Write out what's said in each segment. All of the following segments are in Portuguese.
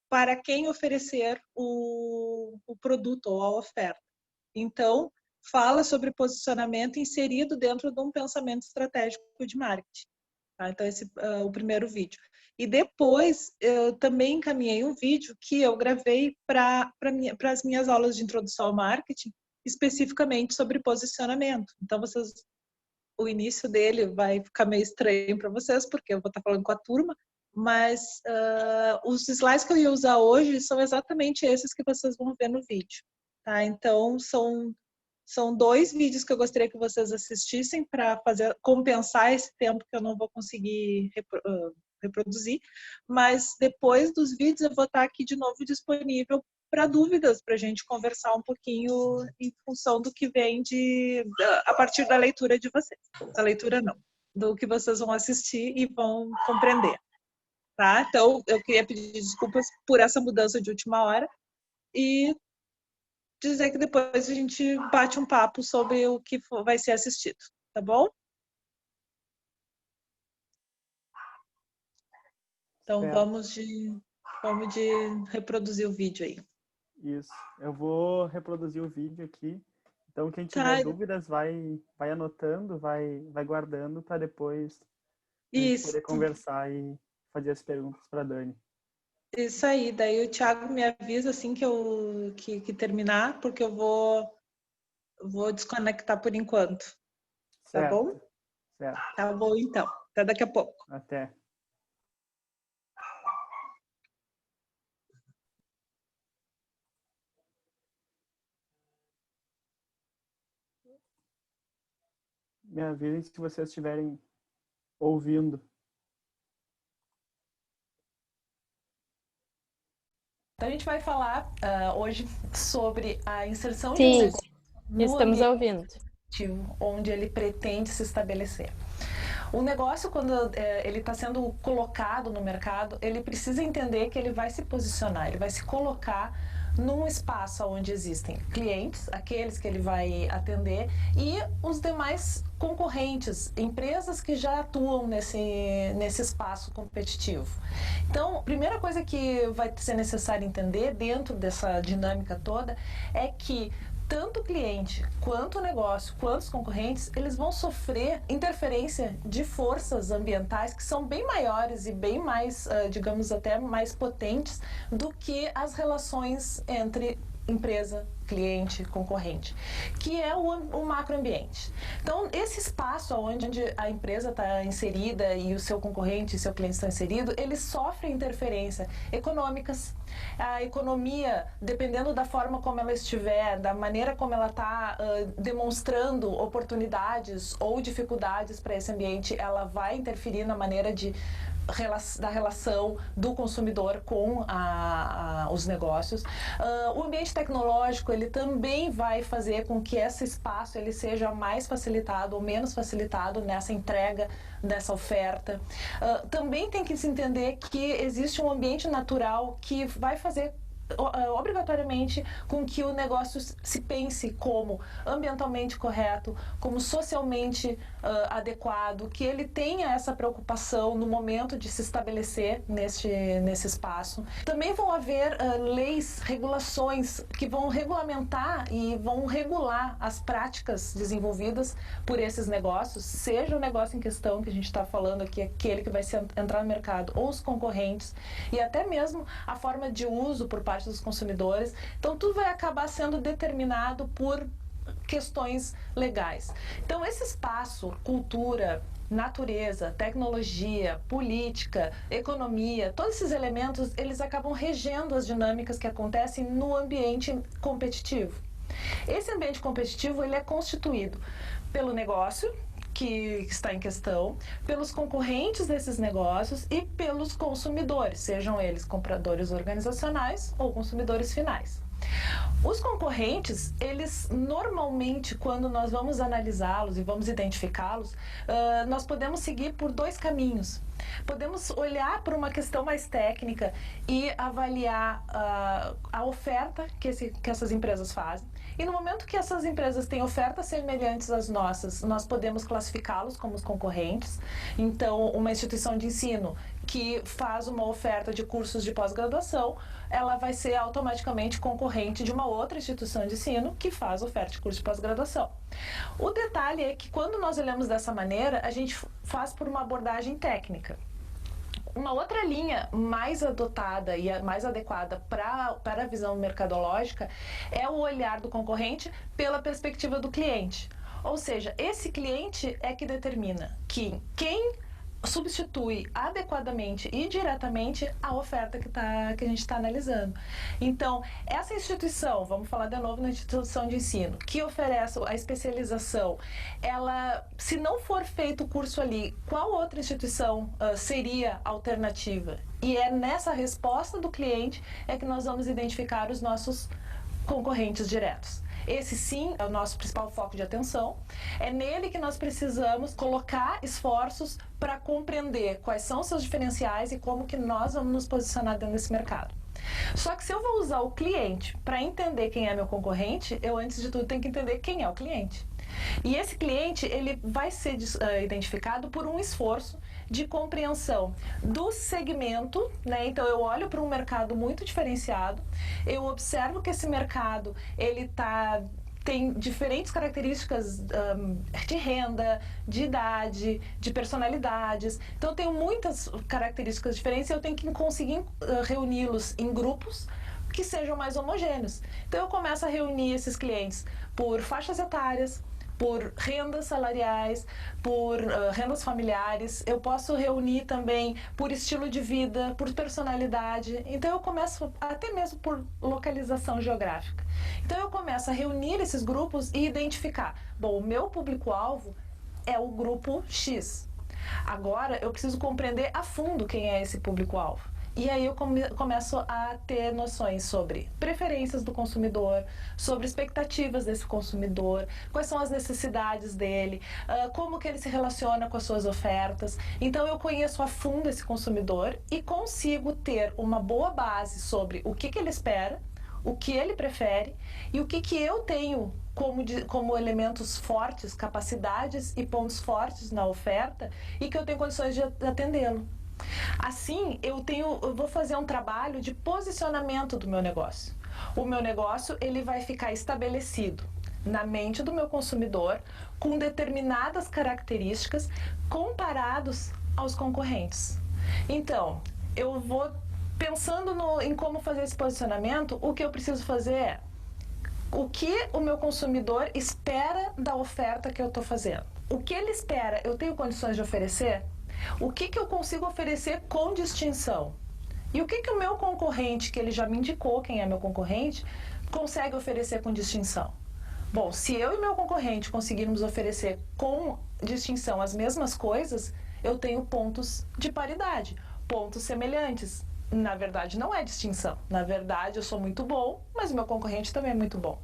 para quem oferecer o produto ou a oferta. Então, fala sobre posicionamento inserido dentro de um pensamento estratégico de marketing. Tá? Então, esse é o primeiro vídeo. E depois, eu também encaminhei um vídeo que eu gravei para as minhas aulas de introdução ao marketing, especificamente sobre posicionamento. Então, o início dele vai ficar meio estranho para vocês, porque eu vou estar falando com a turma, mas os slides que eu ia usar hoje são exatamente esses que vocês vão ver no vídeo. Tá? Então, são 2 vídeos que eu gostaria que vocês assistissem para compensar esse tempo que eu não vou conseguir reproduzir, mas depois dos vídeos eu vou estar aqui de novo disponível para dúvidas, para a gente conversar um pouquinho em função do que vem a partir da leitura de vocês. Da leitura não, do que vocês vão assistir e vão compreender. Tá? Então, eu queria pedir desculpas por essa mudança de última hora e dizer que depois a gente bate um papo sobre o que vai ser assistido, tá bom? Então, vamos de reproduzir o vídeo aí. Isso. Eu vou reproduzir o vídeo aqui. Então, quem tiver dúvidas, vai anotando, vai guardando para depois a gente poder conversar e fazer as perguntas para a Dani. Isso aí. Daí o Thiago me avisa assim que terminar, porque eu vou desconectar por enquanto. Tá bom? Certo. Tá bom, então. Até daqui a pouco. Até. Me avisem se vocês estiverem ouvindo. Então a gente vai falar hoje sobre a inserção de um negócio no estamos ouvindo. Onde ele pretende se estabelecer. O negócio, quando ele está sendo colocado no mercado, ele precisa entender que ele vai se posicionar, ele vai se colocar num espaço onde existem clientes, aqueles que ele vai atender, e os demais concorrentes, empresas que já atuam nesse espaço competitivo. Então, a primeira coisa que vai ser necessário entender dentro dessa dinâmica toda é que tanto o cliente, quanto o negócio, quanto os concorrentes, eles vão sofrer interferência de forças ambientais que são bem maiores e bem mais, digamos, até mais potentes do que as relações entre empresa, cliente, concorrente, que é o macroambiente. Então, esse espaço onde a empresa está inserida e o seu concorrente e seu cliente estão inseridos, eles sofrem interferência econômicas. A economia, dependendo da forma como ela estiver, da maneira como ela está demonstrando oportunidades ou dificuldades para esse ambiente, ela vai interferir na maneira da relação do consumidor com os negócios. O ambiente tecnológico, ele também vai fazer com que esse espaço ele seja mais facilitado ou menos facilitado nessa entrega dessa oferta. Também tem que se entender que existe um ambiente natural que vai fazer obrigatoriamente com que o negócio se pense como ambientalmente correto, como socialmente adequado, que ele tenha essa preocupação no momento de se estabelecer nesse espaço. Também vão haver leis, regulações que vão regulamentar e vão regular as práticas desenvolvidas por esses negócios, seja o negócio em questão que a gente está falando aqui, aquele que vai entrar no mercado, ou os concorrentes, e até mesmo a forma de uso por parte dos consumidores. Então, tudo vai acabar sendo determinado por questões legais. Então, esse espaço, cultura, natureza, tecnologia, política, economia, todos esses elementos, eles acabam regendo as dinâmicas que acontecem no ambiente competitivo. Esse ambiente competitivo, ele é constituído pelo negócio, que está em questão, pelos concorrentes desses negócios e pelos consumidores, sejam eles compradores organizacionais ou consumidores finais. Os concorrentes, eles normalmente, quando nós vamos analisá-los e vamos identificá-los, nós podemos seguir por 2 caminhos. Podemos olhar para uma questão mais técnica e avaliar a oferta que essas empresas fazem. E no momento que essas empresas têm ofertas semelhantes às nossas, nós podemos classificá-los como os concorrentes. Então, uma instituição de ensino que faz uma oferta de cursos de pós-graduação, ela vai ser automaticamente concorrente de uma outra instituição de ensino que faz oferta de curso de pós-graduação. O detalhe é que quando nós olhamos dessa maneira, a gente faz por uma abordagem técnica. Uma outra linha mais adotada e mais adequada para a visão mercadológica é o olhar do concorrente pela perspectiva do cliente. Ou seja, esse cliente é que determina que quem substitui adequadamente e diretamente a oferta que a gente está analisando. Então, essa instituição, vamos falar de novo na instituição de ensino, que oferece a especialização, ela, se não for feito o curso ali, qual outra instituição seria alternativa? E é nessa resposta do cliente é que nós vamos identificar os nossos concorrentes diretos. Esse sim é o nosso principal foco de atenção. É nele que nós precisamos colocar esforços para compreender quais são os seus diferenciais e como que nós vamos nos posicionar dentro desse mercado. Só que se eu vou usar o cliente para entender quem é meu concorrente, eu antes de tudo tenho que entender quem é o cliente. E esse cliente, ele vai ser identificado por um esforço de compreensão do segmento, né? Então eu olho para um mercado muito diferenciado, eu observo que esse mercado ele tem diferentes características de renda, de idade, de personalidades. Então eu tenho muitas características diferentes e eu tenho que conseguir reuni-los em grupos que sejam mais homogêneos. Então eu começo a reunir esses clientes por faixas etárias, por rendas salariais, por rendas familiares. Eu posso reunir também por estilo de vida, por personalidade. Então eu começo até mesmo por localização geográfica. Então eu começo a reunir esses grupos e identificar, bom, o meu público-alvo é o grupo X. Agora eu preciso compreender a fundo quem é esse público-alvo. E aí eu começo a ter noções sobre preferências do consumidor, sobre expectativas desse consumidor, quais são as necessidades dele, como que ele se relaciona com as suas ofertas. Então eu conheço a fundo esse consumidor e consigo ter uma boa base sobre o que ele espera, o que ele prefere e o que eu tenho como elementos fortes, capacidades e pontos fortes na oferta e que eu tenho condições de atendê-lo. Assim, eu vou fazer um trabalho de posicionamento do meu negócio. O meu negócio ele vai ficar estabelecido na mente do meu consumidor com determinadas características comparados aos concorrentes. Então, eu vou pensando em como fazer esse posicionamento, o que eu preciso fazer é o que o meu consumidor espera da oferta que eu estou fazendo. O que ele espera, eu tenho condições de oferecer? O que eu consigo oferecer com distinção? E o que o meu concorrente, que ele já me indicou quem é meu concorrente, consegue oferecer com distinção? Bom, se eu e meu concorrente conseguirmos oferecer com distinção as mesmas coisas, eu tenho pontos de paridade, pontos semelhantes. Na verdade, não é distinção. Na verdade, eu sou muito bom, mas o meu concorrente também é muito bom.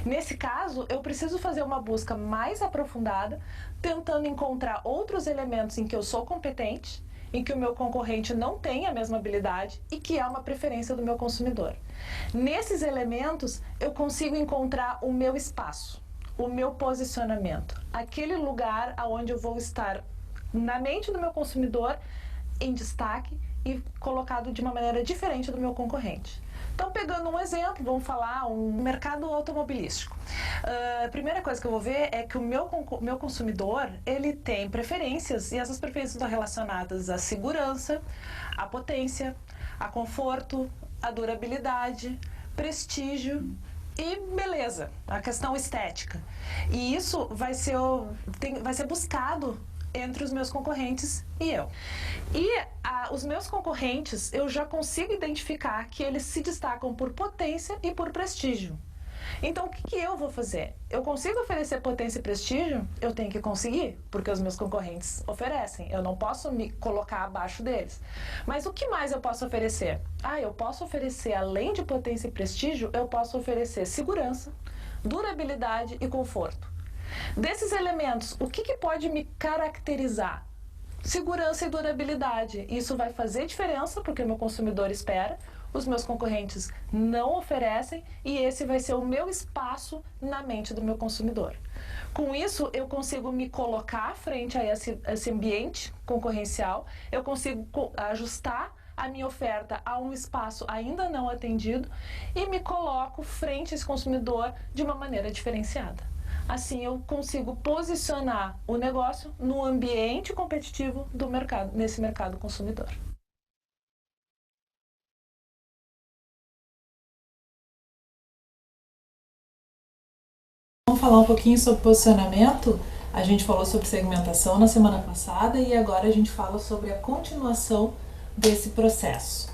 Nesse caso, eu preciso fazer uma busca mais aprofundada, tentando encontrar outros elementos em que eu sou competente, em que o meu concorrente não tem a mesma habilidade e que é uma preferência do meu consumidor. Nesses elementos, eu consigo encontrar o meu espaço, o meu posicionamento, aquele lugar onde eu vou estar na mente do meu consumidor em destaque e colocado de uma maneira diferente do meu concorrente. Então, pegando um exemplo, vamos falar um mercado automobilístico. A primeira coisa que eu vou ver é que o meu consumidor, ele tem preferências, e essas preferências estão relacionadas à segurança, à potência, a conforto, a durabilidade, prestígio e beleza, a questão estética. E isso vai ser buscado entre os meus concorrentes e eu. E os meus concorrentes, eu já consigo identificar que eles se destacam por potência e por prestígio. Então, o que eu vou fazer? Eu consigo oferecer potência e prestígio? Eu tenho que conseguir, porque os meus concorrentes oferecem. Eu não posso me colocar abaixo deles. Mas o que mais eu posso oferecer? Eu posso oferecer, além de potência e prestígio, eu posso oferecer segurança, durabilidade e conforto. Desses elementos, o que pode me caracterizar? Segurança e durabilidade. Isso vai fazer diferença porque o meu consumidor espera. os meus concorrentes não oferecem e esse vai ser o meu espaço na mente do meu consumidor. Com isso, eu consigo me colocar frente a esse ambiente concorrencial, eu consigo ajustar a minha oferta a um espaço ainda não atendido e me coloco frente a esse consumidor de uma maneira diferenciada. Assim, eu consigo posicionar o negócio no ambiente competitivo do mercado, nesse mercado consumidor. Vamos falar um pouquinho sobre posicionamento. A gente falou sobre segmentação na semana passada e agora a gente fala sobre a continuação desse processo.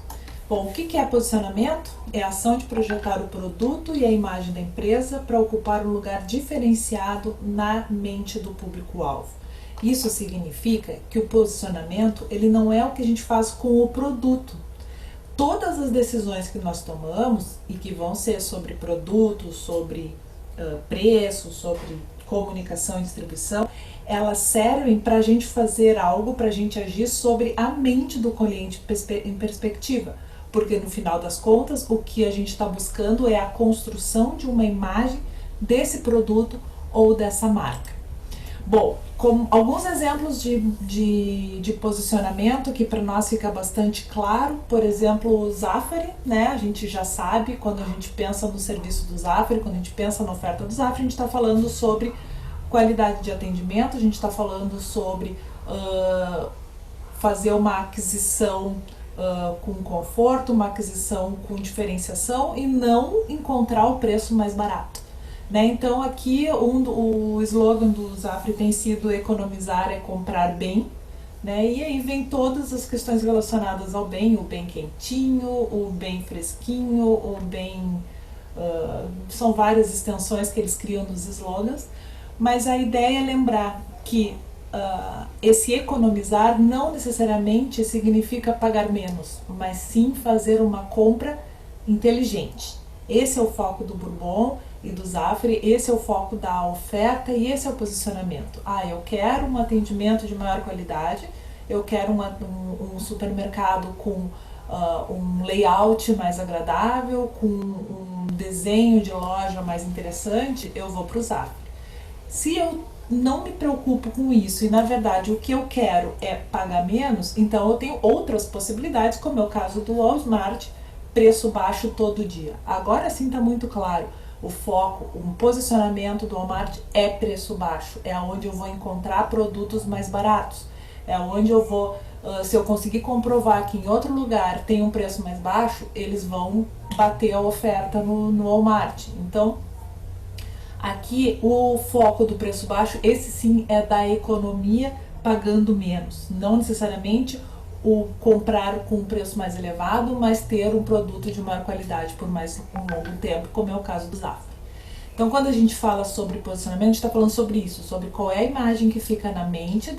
Bom, o que é posicionamento? É a ação de projetar o produto e a imagem da empresa para ocupar um lugar diferenciado na mente do público-alvo. Isso significa que o posicionamento ele não é o que a gente faz com o produto. Todas as decisões que nós tomamos e que vão ser sobre produto, sobre preço, sobre comunicação e distribuição, elas servem para a gente fazer algo, para a gente agir sobre a mente do cliente em perspectiva, porque no final das contas o que a gente está buscando é a construção de uma imagem desse produto ou dessa marca. Bom, como alguns exemplos de posicionamento que para nós fica bastante claro, por exemplo, o Zafari, né? A gente já sabe, quando a gente pensa no serviço do Zafari, quando a gente pensa na oferta do Zafari, a gente está falando sobre qualidade de atendimento, a gente está falando sobre fazer uma aquisição com conforto, uma aquisição com diferenciação e não encontrar o preço mais barato. Né? Então aqui o slogan do Zafari tem sido economizar é comprar bem, né? E aí vem todas as questões relacionadas ao bem, o bem quentinho, o bem fresquinho, o bem... são várias extensões que eles criam nos slogans, mas a ideia é lembrar que esse economizar não necessariamente significa pagar menos, mas sim fazer uma compra inteligente. Esse é o foco do Bourbon e do Zafari, esse é o foco da oferta e esse é o posicionamento. Eu quero um atendimento de maior qualidade, eu quero um supermercado com um layout mais agradável, com um desenho de loja mais interessante, eu vou para o Zafari. Se eu não me preocupo com isso e na verdade o que eu quero é pagar menos, então eu tenho outras possibilidades, como é o caso do Walmart, preço baixo todo dia. Agora sim está muito claro. O foco, o posicionamento do Walmart é preço baixo, é onde eu vou encontrar produtos mais baratos, é onde eu vou, se eu conseguir comprovar que em outro lugar tem um preço mais baixo, eles vão bater a oferta no Walmart. Então, aqui o foco do preço baixo, esse sim é da economia pagando menos, não necessariamente o comprar com um preço mais elevado, mas ter um produto de maior qualidade por mais um longo tempo, como é o caso do Zafari. Então, quando a gente fala sobre posicionamento, a gente está falando sobre isso, sobre qual é a imagem que fica na mente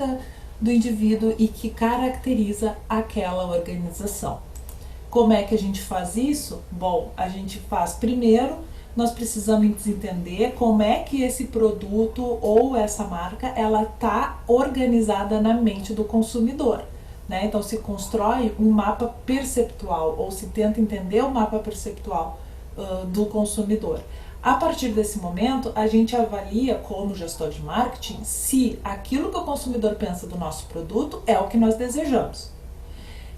do indivíduo e que caracteriza aquela organização. Como é que a gente faz isso? Bom, a gente faz primeiro, nós precisamos entender como é que esse produto ou essa marca, ela está organizada na mente do consumidor. Né? Então se constrói um mapa perceptual ou se tenta entender o mapa perceptual do consumidor. A partir desse momento, a gente avalia como gestor de marketing se aquilo que o consumidor pensa do nosso produto é o que nós desejamos.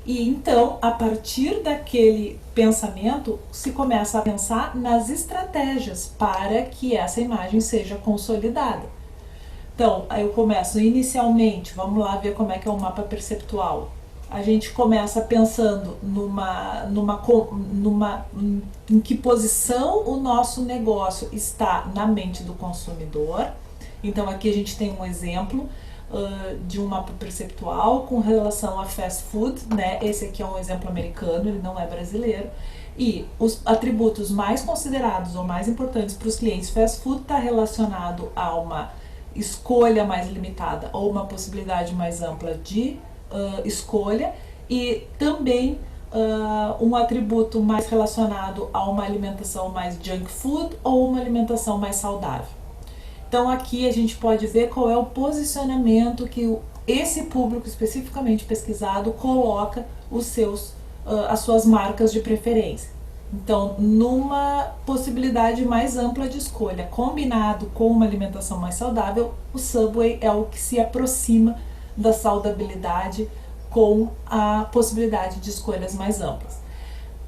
E então, a partir daquele pensamento, se começa a pensar nas estratégias para que essa imagem seja consolidada. Então, aí eu começo inicialmente, vamos lá ver como é que é o mapa perceptual. A gente começa pensando em que posição o nosso negócio está na mente do consumidor. Então, aqui a gente tem um exemplo de um mapa perceptual com relação a fast food, né? Esse aqui é um exemplo americano, ele não é brasileiro. E os atributos mais considerados ou mais importantes para os clientes fast food está relacionado a uma escolha mais limitada ou uma possibilidade mais ampla de escolha e também um atributo mais relacionado a uma alimentação mais junk food ou uma alimentação mais saudável. Então aqui a gente pode ver qual é o posicionamento que esse público especificamente pesquisado coloca os seus as suas marcas de preferência. Então, numa possibilidade mais ampla de escolha, combinado com uma alimentação mais saudável, o Subway é o que se aproxima da saudabilidade com a possibilidade de escolhas mais amplas.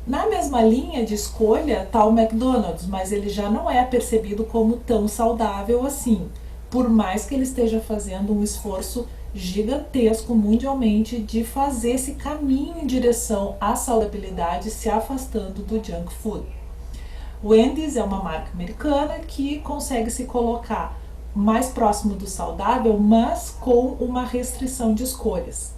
Na mesma linha de escolha está o McDonald's, mas ele já não é percebido como tão saudável assim, por mais que ele esteja fazendo um esforço gigantesco mundialmente de fazer esse caminho em direção à saudabilidade, se afastando do junk food. O Wendy's é uma marca americana que consegue se colocar mais próximo do saudável, mas com uma restrição de escolhas.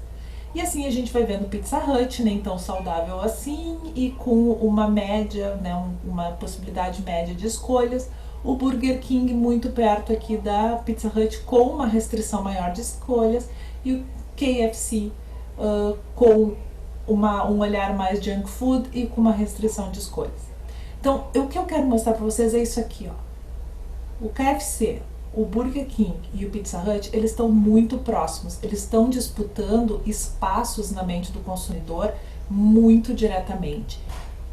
E assim a gente vai vendo Pizza Hut, nem tão saudável assim, e com uma média, né, uma possibilidade média de escolhas. O Burger King muito perto aqui da Pizza Hut com uma restrição maior de escolhas, e o KFC com um olhar mais junk food e com uma restrição de escolhas. Então, o que eu quero mostrar para vocês é isso aqui, ó. O KFC, o Burger King e o Pizza Hut, eles estão muito próximos, eles estão disputando espaços na mente do consumidor muito diretamente.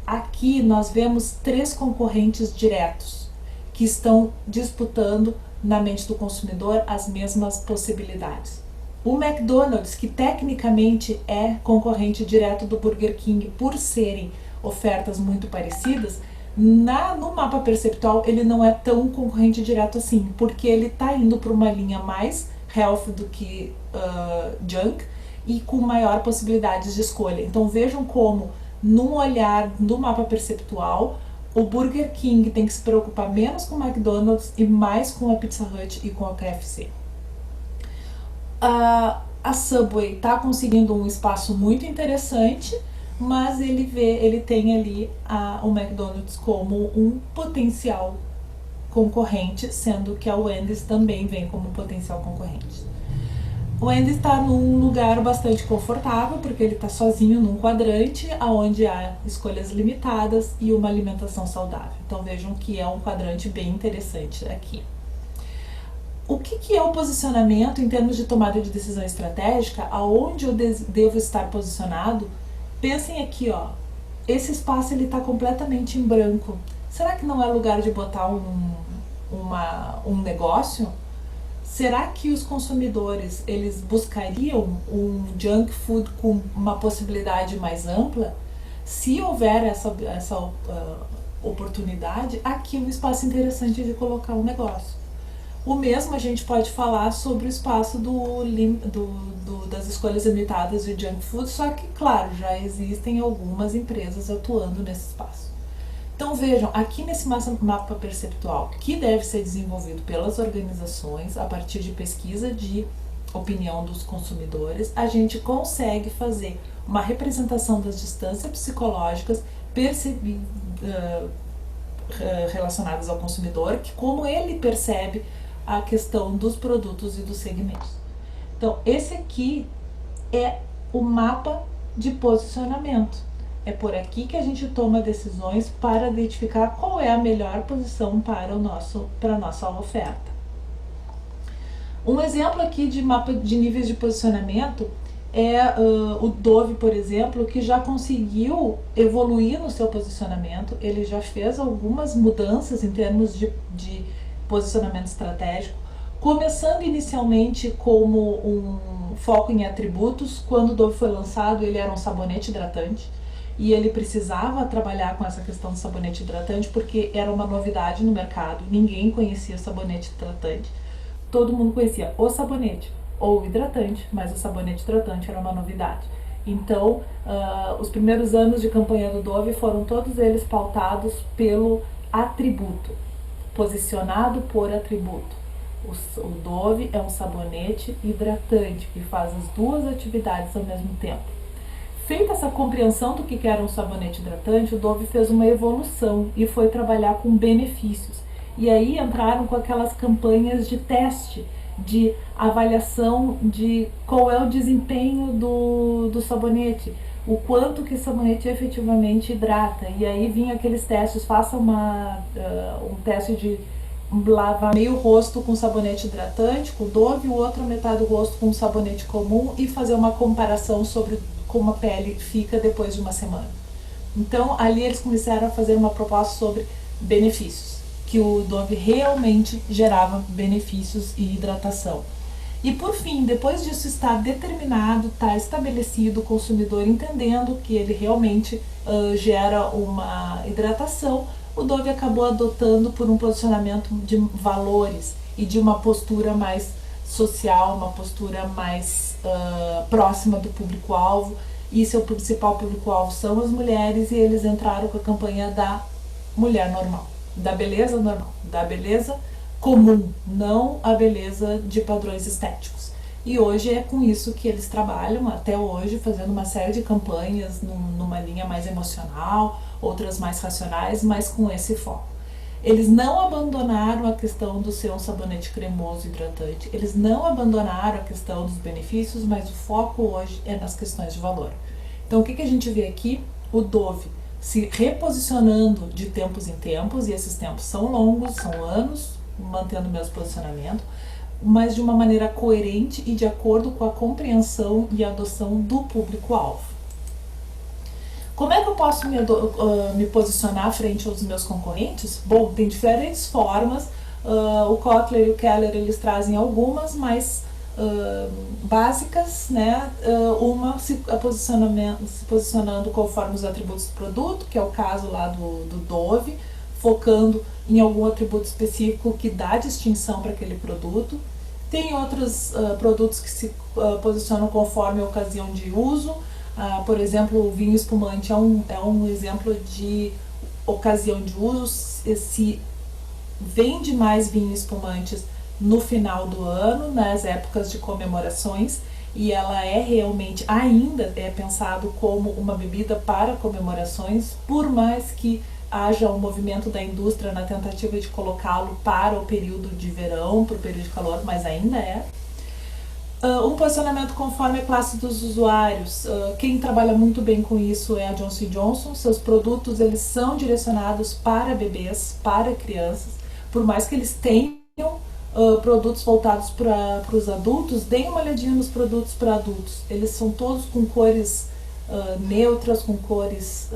Aqui nós vemos 3 concorrentes diretos que estão disputando na mente do consumidor as mesmas possibilidades. O McDonald's, que tecnicamente é concorrente direto do Burger King por serem ofertas muito parecidas, no mapa perceptual ele não é tão concorrente direto assim, porque ele está indo para uma linha mais health do que junk e com maior possibilidades de escolha. Então vejam como, num olhar do mapa perceptual, o Burger King tem que se preocupar menos com o McDonald's e mais com a Pizza Hut e com a KFC. A Subway está conseguindo um espaço muito interessante, mas ele tem ali o McDonald's como um potencial concorrente, sendo que a Wendy's também vem como potencial concorrente. O Wendy's está num lugar bastante confortável, porque ele está sozinho num quadrante, onde há escolhas limitadas e uma alimentação saudável. Então vejam que é um quadrante bem interessante aqui. O que é o posicionamento em termos de tomada de decisão estratégica? Aonde eu devo estar posicionado? Pensem aqui, ó, esse espaço ele está completamente em branco. Será que não é lugar de botar um negócio? Será que os consumidores eles buscariam um junk food com uma possibilidade mais ampla? Se houver essa oportunidade, aqui é um espaço interessante de colocar um negócio. O mesmo a gente pode falar sobre o espaço das escolhas limitadas de junk food, só que, claro, já existem algumas empresas atuando nesse espaço. Então vejam, aqui nesse mapa perceptual, que deve ser desenvolvido pelas organizações, a partir de pesquisa de opinião dos consumidores, a gente consegue fazer uma representação das distâncias psicológicas relacionadas ao consumidor, que como ele percebe a questão dos produtos e dos segmentos. Então, esse aqui é o mapa de posicionamento. É por aqui que a gente toma decisões para identificar qual é a melhor posição para a nossa oferta. Um exemplo aqui de mapa de níveis de posicionamento é o Dove, por exemplo, que já conseguiu evoluir no seu posicionamento. Ele já fez algumas mudanças em termos de posicionamento estratégico, começando inicialmente como um foco em atributos. Quando o Dove foi lançado, ele era um sabonete hidratante e ele precisava trabalhar com essa questão do sabonete hidratante porque era uma novidade no mercado, ninguém conhecia sabonete hidratante, todo mundo conhecia o sabonete ou o hidratante, mas o sabonete hidratante era uma novidade. Então, os primeiros anos de campanha do Dove foram todos eles pautados pelo atributo, posicionado por atributo. O Dove é um sabonete hidratante que faz as duas atividades ao mesmo tempo. Feita essa compreensão do que era um sabonete hidratante, o Dove fez uma evolução e foi trabalhar com benefícios. E aí entraram com aquelas campanhas de teste, de avaliação de qual é o desempenho do sabonete, o quanto que o sabonete efetivamente hidrata. E aí vinha aqueles testes, faça um teste de lavar meio rosto com sabonete hidratante, com Dove, o outro metade do rosto com sabonete comum e fazer uma comparação sobre como a pele fica depois de uma semana. Então, ali eles começaram a fazer uma proposta sobre benefícios, que o Dove realmente gerava benefícios e hidratação. E por fim, depois disso estar determinado, estar estabelecido, o consumidor entendendo que ele realmente gera uma hidratação, o Dove acabou adotando por um posicionamento de valores e de uma postura mais social, uma postura mais próxima do público-alvo. E seu principal público-alvo são as mulheres, e eles entraram com a campanha da mulher normal, da beleza normal, da beleza comum, não a beleza de padrões estéticos. E hoje é com isso que eles trabalham até hoje, fazendo uma série de campanhas numa linha mais emocional, outras mais racionais, mas com esse foco. Eles não abandonaram a questão do ser um sabonete cremoso e hidratante, eles não abandonaram a questão dos benefícios, mas o foco hoje é nas questões de valor. Então o que a gente vê aqui? O Dove se reposicionando de tempos em tempos, e esses tempos são longos, são anos, mantendo o mesmo posicionamento, mas de uma maneira coerente e de acordo com a compreensão e adoção do público-alvo. Como é que eu posso me posicionar frente aos meus concorrentes? Bom, tem diferentes formas. O Kotler e o Keller, eles trazem algumas mais básicas, né? Uma se posicionando conforme os atributos do produto, que é o caso lá do Dove, focando em algum atributo específico que dá distinção para aquele produto. Tem outros produtos que se posicionam conforme a ocasião de uso. Por exemplo, o vinho espumante é um exemplo de ocasião de uso. Se vende mais vinhos espumantes no final do ano, nas épocas de comemorações, e ela é realmente, ainda é pensado como uma bebida para comemorações, por mais que haja um movimento da indústria na tentativa de colocá-lo para o período de verão, para o período de calor, mas ainda é. Um posicionamento conforme a classe dos usuários. Quem trabalha muito bem com isso é a Johnson & Johnson. Seus produtos, eles são direcionados para bebês, para crianças. Por mais que eles tenham produtos voltados para os adultos, deem uma olhadinha nos produtos para adultos. Eles são todos com cores neutras, com cores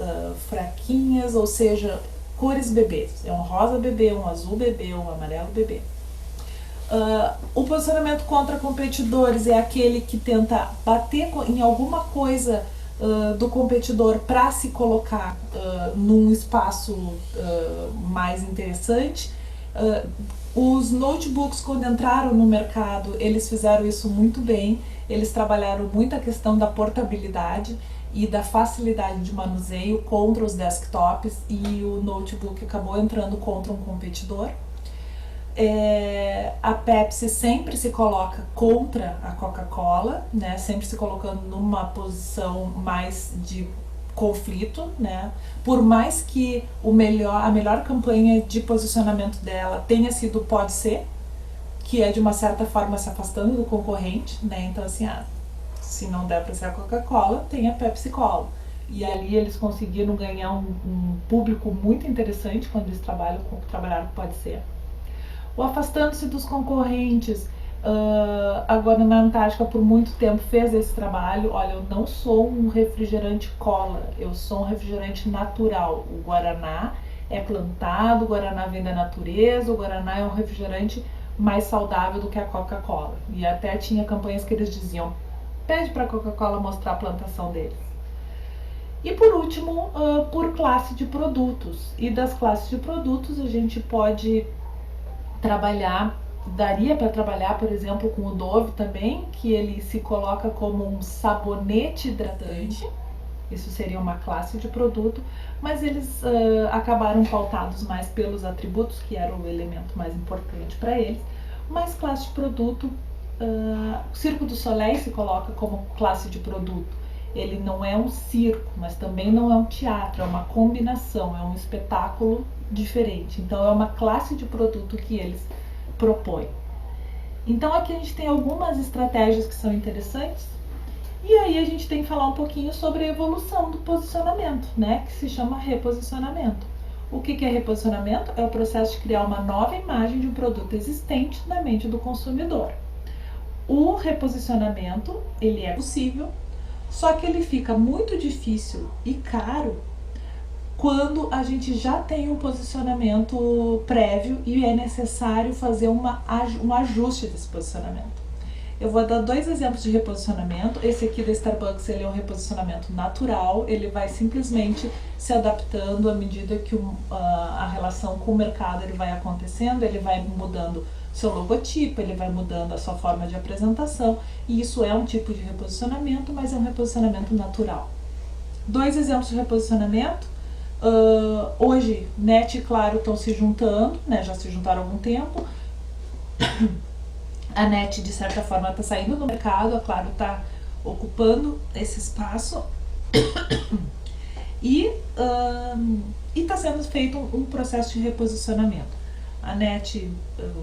fraquinhas, ou seja, cores bebês. É um rosa bebê, um azul bebê, um amarelo bebê. O posicionamento contra competidores é aquele que tenta bater em alguma coisa do competidor para se colocar num espaço mais interessante. Os notebooks, quando entraram no mercado, eles fizeram isso muito bem. Eles trabalharam muito a questão da portabilidade e da facilidade de manuseio contra os desktops, e o notebook acabou entrando contra um competidor. A Pepsi sempre se coloca contra a Coca-Cola, né? Sempre se colocando numa posição mais de conflito, né? Por mais que a melhor campanha de posicionamento dela tenha sido Pode Ser, que é de uma certa forma se afastando do concorrente, né? Então assim, se não der para ser a Coca-Cola, tem a Pepsi Cola. E ali eles conseguiram ganhar um público muito interessante quando eles trabalharam com Pode Ser. O afastando-se dos concorrentes. A Guaraná Antártica por muito tempo fez esse trabalho. Olha, eu não sou um refrigerante cola, eu sou um refrigerante natural. O Guaraná é plantado, o Guaraná vem da natureza, o Guaraná é um refrigerante mais saudável do que a Coca-Cola. E até tinha campanhas que eles diziam: pede para a Coca-Cola mostrar a plantação deles. E por último, por classe de produtos. E das classes de produtos a gente pode daria para trabalhar, por exemplo, com o Dove também, que ele se coloca como um sabonete hidratante. Isso seria uma classe de produto, mas eles acabaram pautados mais pelos atributos, que era o elemento mais importante para eles. Mas classe de produto, o Circo du Soleil se coloca como classe de produto. Ele não é um circo, mas também não é um teatro, é uma combinação, é um espetáculo diferente. Então é uma classe de produto que eles propõem. Então aqui a gente tem algumas estratégias que são interessantes, e aí a gente tem que falar um pouquinho sobre a evolução do posicionamento, né, que se chama reposicionamento. O que é reposicionamento? É o processo de criar uma nova imagem de um produto existente na mente do consumidor. O reposicionamento, ele é possível Só que ele fica muito difícil e caro quando a gente já tem um posicionamento prévio e é necessário fazer um ajuste desse posicionamento. Eu vou dar 2 exemplos de reposicionamento. Esse aqui da Starbucks, ele é um reposicionamento natural, ele vai simplesmente se adaptando à medida que a relação com o mercado ele vai acontecendo, ele vai mudando seu logotipo, ele vai mudando a sua forma de apresentação, e isso é um tipo de reposicionamento, mas é um reposicionamento natural. 2 exemplos de reposicionamento. Hoje, NET e Claro estão se juntando, né, já se juntaram há algum tempo. A NET, de certa forma, está saindo do mercado, a Claro está ocupando esse espaço e está sendo feito um processo de reposicionamento. A NET,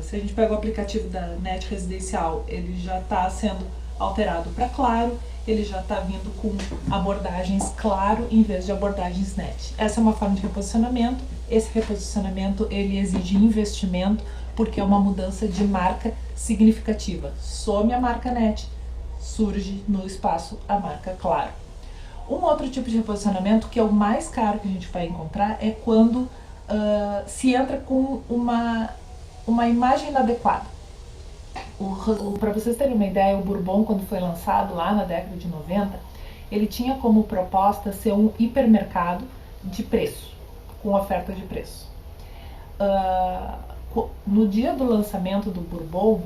se a gente pega o aplicativo da NET Residencial, ele já está sendo alterado para Claro, ele já está vindo com abordagens Claro em vez de abordagens NET. Essa é uma forma de reposicionamento. Esse reposicionamento ele exige investimento, porque é uma mudança de marca significativa. Some a marca NET, surge no espaço a marca Claro. Um outro tipo de reposicionamento, que é o mais caro que a gente vai encontrar, é quando se entra com uma imagem inadequada. Para vocês terem uma ideia, o Bourbon, quando foi lançado lá na década de 90, ele tinha como proposta ser um hipermercado de preço, com oferta de preço. No dia do lançamento do Bourbon,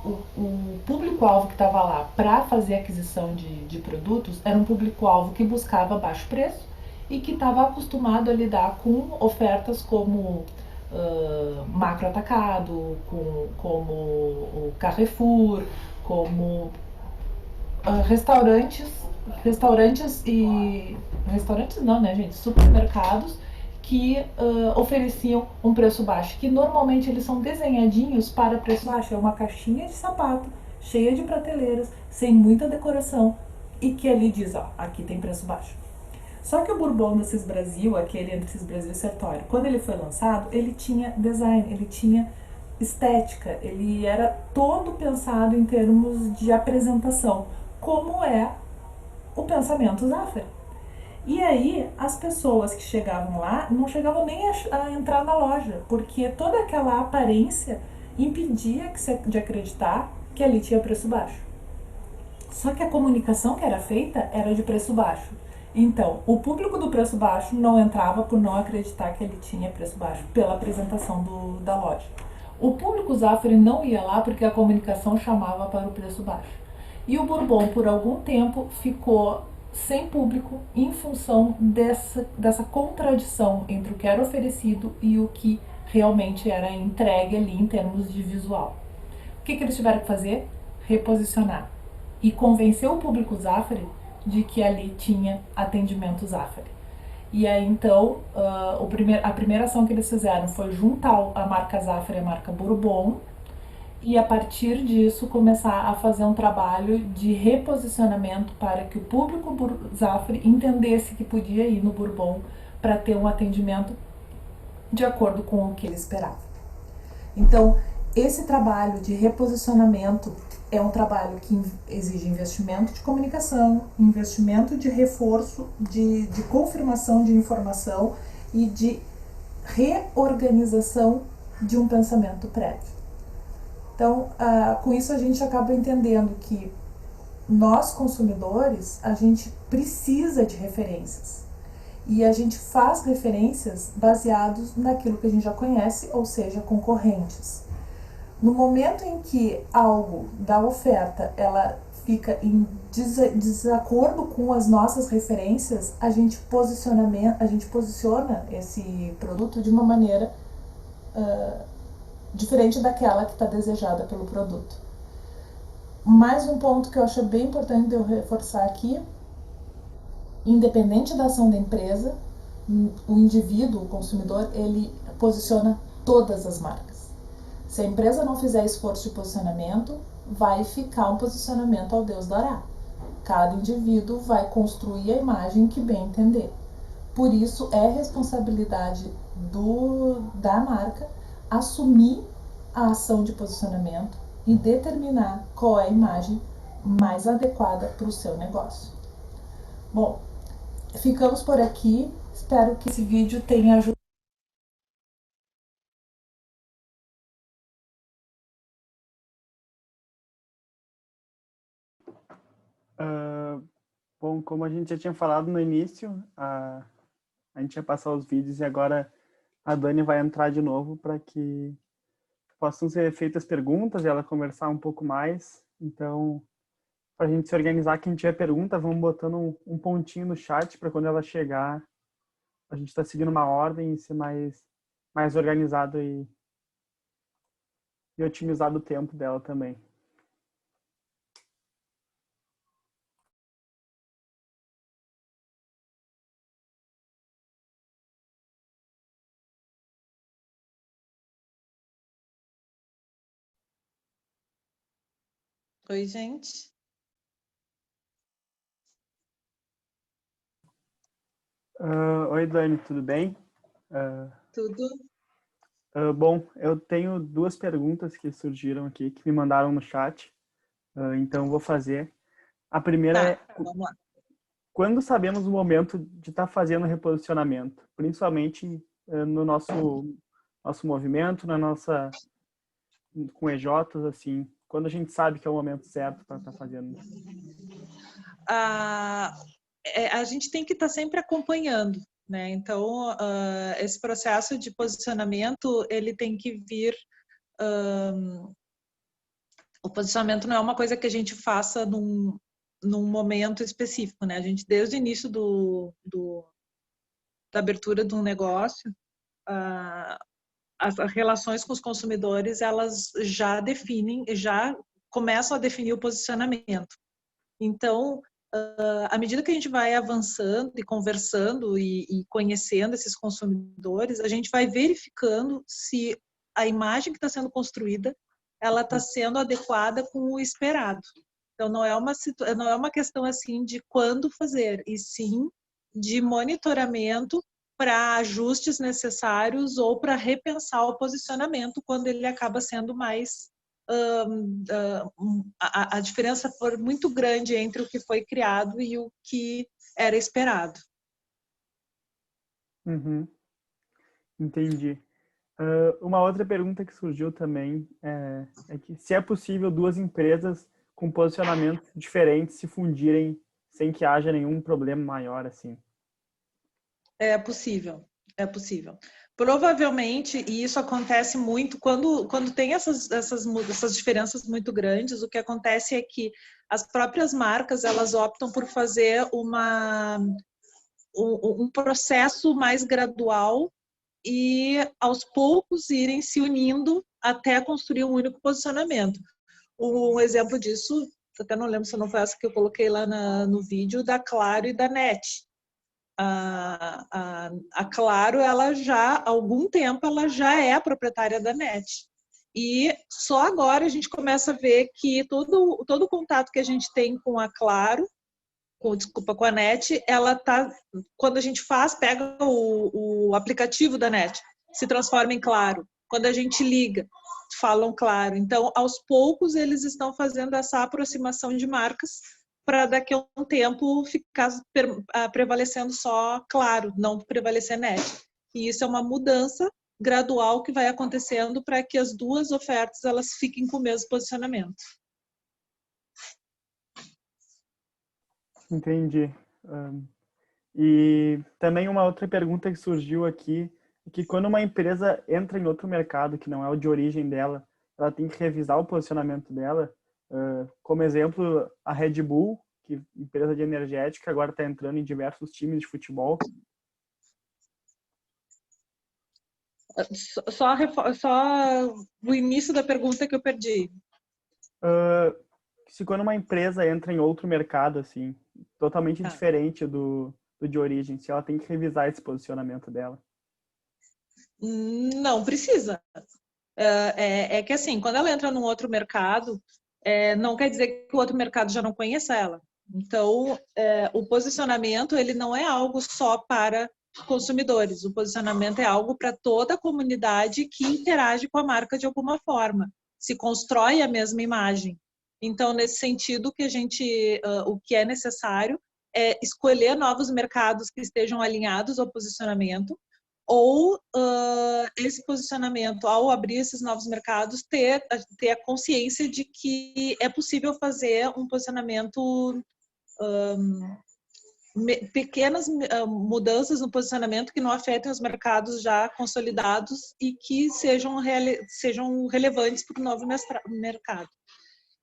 o público-alvo que estava lá para fazer aquisição de produtos era um público-alvo que buscava baixo preço e que estava acostumado a lidar com ofertas como macro atacado, como o Carrefour, como restaurantes não, né, gente? Supermercados que ofereciam um preço baixo, que normalmente eles são desenhadinhos para preço baixo. É uma caixinha de sapato, cheia de prateleiras, sem muita decoração, e que ali diz, ó, aqui tem preço baixo. Só que o Bourbon Assis Brasil, aquele Assis Brasil Sertório, quando ele foi lançado, ele tinha design, ele tinha estética, ele era todo pensado em termos de apresentação, como é o pensamento Zafra. E aí, as pessoas que chegavam lá não chegavam nem a entrar na loja, porque toda aquela aparência impedia de acreditar que ali tinha preço baixo. Só que a comunicação que era feita era de preço baixo. Então, o público do preço baixo não entrava por não acreditar que ele tinha preço baixo, pela apresentação da loja. O público Zafra não ia lá porque a comunicação chamava para o preço baixo. E o Bourbon, por algum tempo, ficou sem público em função dessa contradição entre o que era oferecido e o que realmente era entregue ali em termos de visual. O que eles tiveram que fazer? Reposicionar e convencer o público Zafra de que ali tinha atendimento Zafra. E aí então a primeira ação que eles fizeram foi juntar a marca Zafra e a marca Bourbon, e a partir disso começar a fazer um trabalho de reposicionamento para que o público Zafra entendesse que podia ir no Bourbon para ter um atendimento de acordo com o que ele esperava. Então, esse trabalho de reposicionamento é um trabalho que exige investimento de comunicação, investimento de reforço, de confirmação de informação e de reorganização de um pensamento prévio. Então, com isso a gente acaba entendendo que nós, consumidores, a gente precisa de referências. E a gente faz referências baseados naquilo que a gente já conhece, ou seja, concorrentes. No momento em que algo da oferta ela fica em desacordo com as nossas referências, a gente posiciona esse produto de uma maneira diferente daquela que está desejada pelo produto. Mais um ponto que eu acho bem importante eu reforçar aqui: independente da ação da empresa, o indivíduo, o consumidor, ele posiciona todas as marcas. Se a empresa não fizer esforço de posicionamento, vai ficar um posicionamento ao Deus dará. Cada indivíduo vai construir a imagem que bem entender. Por isso, é responsabilidade da marca assumir a ação de posicionamento e determinar qual é a imagem mais adequada para o seu negócio. Bom, ficamos por aqui. Espero que esse vídeo tenha ajudado. Bom, como a gente já tinha falado no início, a gente ia passar os vídeos e agora a Dani vai entrar de novo para que possam ser feitas perguntas e ela conversar um pouco mais. Então, para a gente se organizar, quem tiver pergunta, vamos botando um pontinho no chat para quando ela chegar, a gente está seguindo uma ordem e ser mais organizado e otimizado o tempo dela também. Oi, gente. Oi, Dani, tudo bem? Tudo? Bom, eu tenho duas perguntas que surgiram aqui, que me mandaram no chat, então vou fazer. A primeira é, Vamos lá. quando sabemos o momento de estar fazendo reposicionamento, principalmente no nosso movimento, com EJs, assim, quando a gente sabe que é o momento certo para estar fazendo? A gente tem que estar sempre acompanhando, né? Então, esse processo de posicionamento, ele tem que vir... o posicionamento não é uma coisa que a gente faça num momento específico, né? A gente, desde o início da abertura de um negócio, as relações com os consumidores, elas já definem, já começam a definir o posicionamento. Então, à medida que a gente vai avançando e conversando e conhecendo esses consumidores, a gente vai verificando se a imagem que está sendo construída, ela está sendo adequada com o esperado. Então, não é uma questão assim de quando fazer, e sim de monitoramento para ajustes necessários ou para repensar o posicionamento quando ele acaba sendo mais a diferença for muito grande entre o que foi criado e o que era esperado. Uhum. Entendi. Uma outra pergunta que surgiu também é que se é possível duas empresas com posicionamentos diferentes se fundirem sem que haja nenhum problema maior, assim. É possível, é possível. Provavelmente, e isso acontece muito, quando tem essas diferenças muito grandes, o que acontece é que as próprias marcas, elas optam por fazer um processo mais gradual e, aos poucos, irem se unindo até construir um único posicionamento. Um exemplo disso, até não lembro se não foi essa que eu coloquei lá no vídeo, da Claro e da NET. A Claro, ela já, há algum tempo, ela já é a proprietária da NET. E só agora a gente começa a ver que todo o contato que a gente tem com a Claro, com a NET, ela tá, quando a gente pega o aplicativo da NET, se transforma em Claro. Quando a gente liga, falam Claro. Então, aos poucos, eles estão fazendo essa aproximação de marcas para daqui a um tempo ficar prevalecendo só Claro, não prevalecer NET. E isso é uma mudança gradual que vai acontecendo para que as duas ofertas elas fiquem com o mesmo posicionamento. Entendi. E também uma outra pergunta que surgiu aqui é que quando uma empresa entra em outro mercado que não é o de origem dela, ela tem que revisar o posicionamento dela. Como exemplo, a Red Bull, que é empresa de energética, agora está entrando em diversos times de futebol. Só o início da pergunta que eu perdi. Se quando uma empresa entra em outro mercado, assim, totalmente diferente do de origem, se ela tem que revisar esse posicionamento dela. Não precisa. É que assim, quando ela entra num outro mercado, não quer dizer que o outro mercado já não conheça ela. Então, o posicionamento, ele não é algo só para consumidores. O posicionamento é algo para toda a comunidade que interage com a marca de alguma forma. Se constrói a mesma imagem. Então, nesse sentido, o que é necessário é escolher novos mercados que estejam alinhados ao posicionamento, ou esse posicionamento, ao abrir esses novos mercados, ter a consciência de que é possível fazer um posicionamento, pequenas mudanças no posicionamento que não afetem os mercados já consolidados e que sejam relevantes para o novo mercado.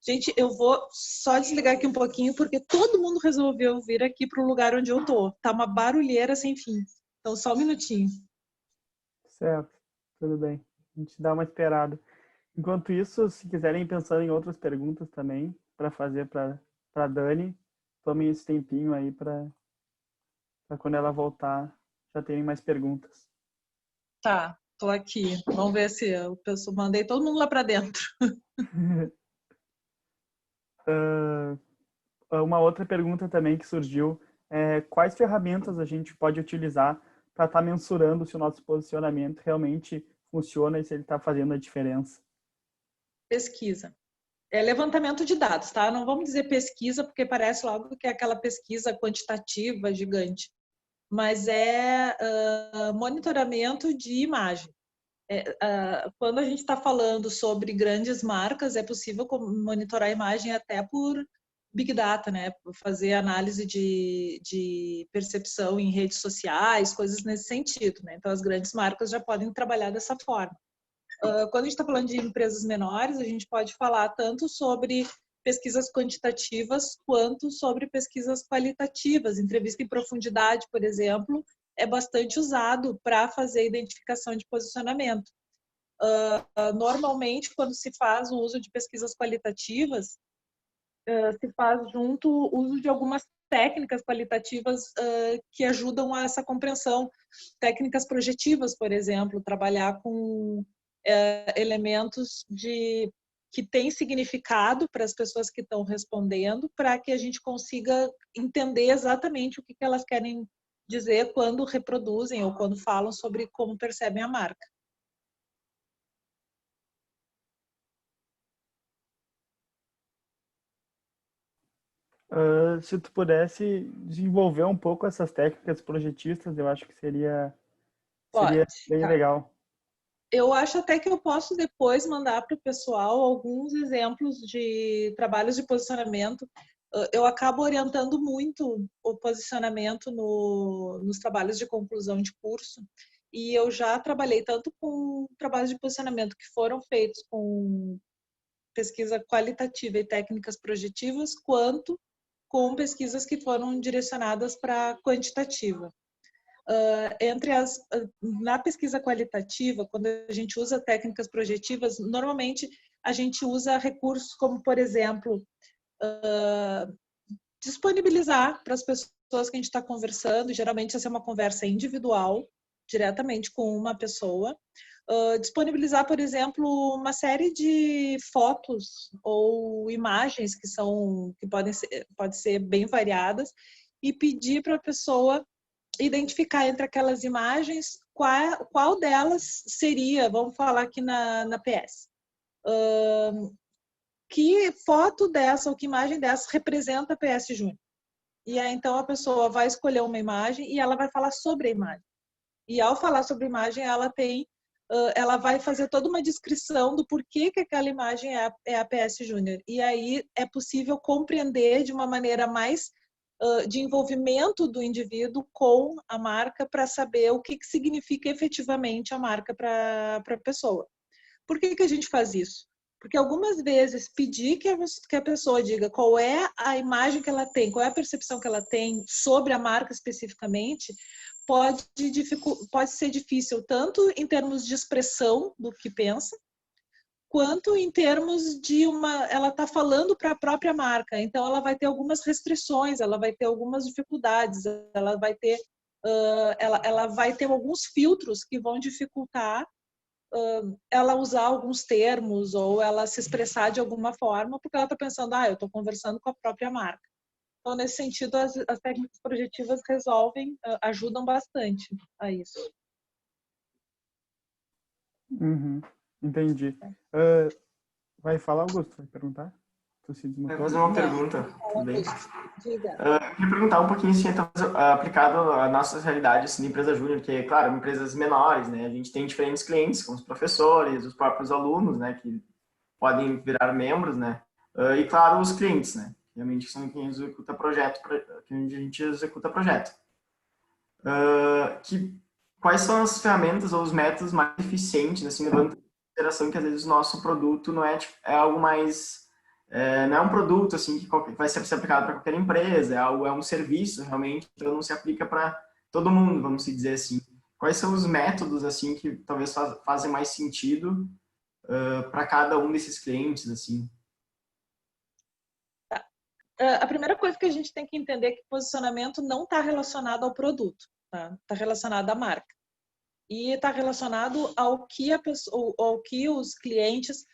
Gente, eu vou só desligar aqui um pouquinho, porque todo mundo resolveu vir aqui para o lugar onde eu estou. Tá uma barulheira sem fim. Então, só um minutinho. Certo, tudo bem. A gente dá uma esperada. Enquanto isso, se quiserem pensar em outras perguntas também, para fazer para a Dani, tomem esse tempinho aí para quando ela voltar já terem mais perguntas. Tá, tô aqui. Vamos ver se eu mandei todo mundo lá para dentro. Uma outra pergunta também que surgiu é quais ferramentas a gente pode utilizar para estar mensurando se o nosso posicionamento realmente funciona e se ele está fazendo a diferença? Pesquisa. É levantamento de dados, tá? Não vamos dizer pesquisa, porque parece logo que é aquela pesquisa quantitativa gigante. Mas é monitoramento de imagem. Quando a gente está falando sobre grandes marcas, é possível monitorar a imagem até por Big Data, né? Fazer análise de percepção em redes sociais, coisas nesse sentido, né? Então, as grandes marcas já podem trabalhar dessa forma. Quando a gente está falando de empresas menores, a gente pode falar tanto sobre pesquisas quantitativas quanto sobre pesquisas qualitativas. Entrevista em profundidade, por exemplo, é bastante usado para fazer identificação de posicionamento. Normalmente, quando se faz o uso de pesquisas qualitativas, se faz junto o uso de algumas técnicas qualitativas que ajudam a essa compreensão. Técnicas projetivas, por exemplo, trabalhar com elementos que têm significado para as pessoas que estão respondendo, para que a gente consiga entender exatamente o que elas querem dizer quando reproduzem ou quando falam sobre como percebem a marca. Se tu pudesse desenvolver um pouco essas técnicas projetistas, eu acho que seria bem legal. Eu acho até que eu posso depois mandar para o pessoal alguns exemplos de trabalhos de posicionamento. Eu acabo orientando muito o posicionamento nos trabalhos de conclusão de curso. E eu já trabalhei tanto com trabalhos de posicionamento que foram feitos com pesquisa qualitativa e técnicas projetivas, quanto com pesquisas que foram direcionadas para quantitativa. Na pesquisa qualitativa, quando a gente usa técnicas projetivas, normalmente a gente usa recursos como, por exemplo, disponibilizar para as pessoas que a gente está conversando, geralmente essa é uma conversa individual, diretamente com uma pessoa, disponibilizar, por exemplo, uma série de fotos ou imagens que podem ser bem variadas e pedir para a pessoa identificar entre aquelas imagens qual delas seria, vamos falar aqui na PS, que foto dessa ou que imagem dessa representa a PS Júnior. E aí, então, a pessoa vai escolher uma imagem e ela vai falar sobre a imagem. E ao falar sobre a imagem, ela vai fazer toda uma descrição do porquê que aquela imagem é a PS Júnior. E aí é possível compreender de uma maneira mais de envolvimento do indivíduo com a marca para saber o que significa efetivamente a marca para a pessoa. Por que a gente faz isso? Porque algumas vezes pedir que a pessoa diga qual é a imagem que ela tem, qual é a percepção que ela tem sobre a marca especificamente, pode ser difícil, tanto em termos de expressão do que pensa, quanto em termos de ela está falando para a própria marca, então ela vai ter algumas restrições, ela vai ter algumas dificuldades, ela vai ter alguns filtros que vão dificultar ela usar alguns termos ou ela se expressar de alguma forma, porque ela está pensando, eu estou conversando com a própria marca. Então, nesse sentido, as técnicas projetivas ajudam bastante a isso. Uhum, entendi. Vai falar, Augusto? Vai perguntar? Tu se Vai fazer uma pergunta. Tudo bem? Diga. Eu queria perguntar um pouquinho, assim, então, aplicado à nossa realidade, assim, de empresa júnior, que, claro, empresas menores, né? A gente tem diferentes clientes, como os professores, os próprios alunos, né? Que podem virar membros, né? E, claro, os clientes, né? Realmente são quem executa projeto, quem a gente executa projeto. Quais são as ferramentas ou os métodos mais eficientes, assim, levando em consideração que às vezes o nosso produto não é, tipo, é algo mais, não é um produto assim que vai ser aplicado para qualquer empresa, é um serviço realmente, então não se aplica para todo mundo, vamos dizer assim. Quais são os métodos assim que talvez fazem mais sentido para cada um desses clientes, assim? A primeira coisa que a gente tem que entender é que posicionamento não está relacionado ao produto, tá? Está relacionado à marca. E está relacionado ao que ao que os clientes,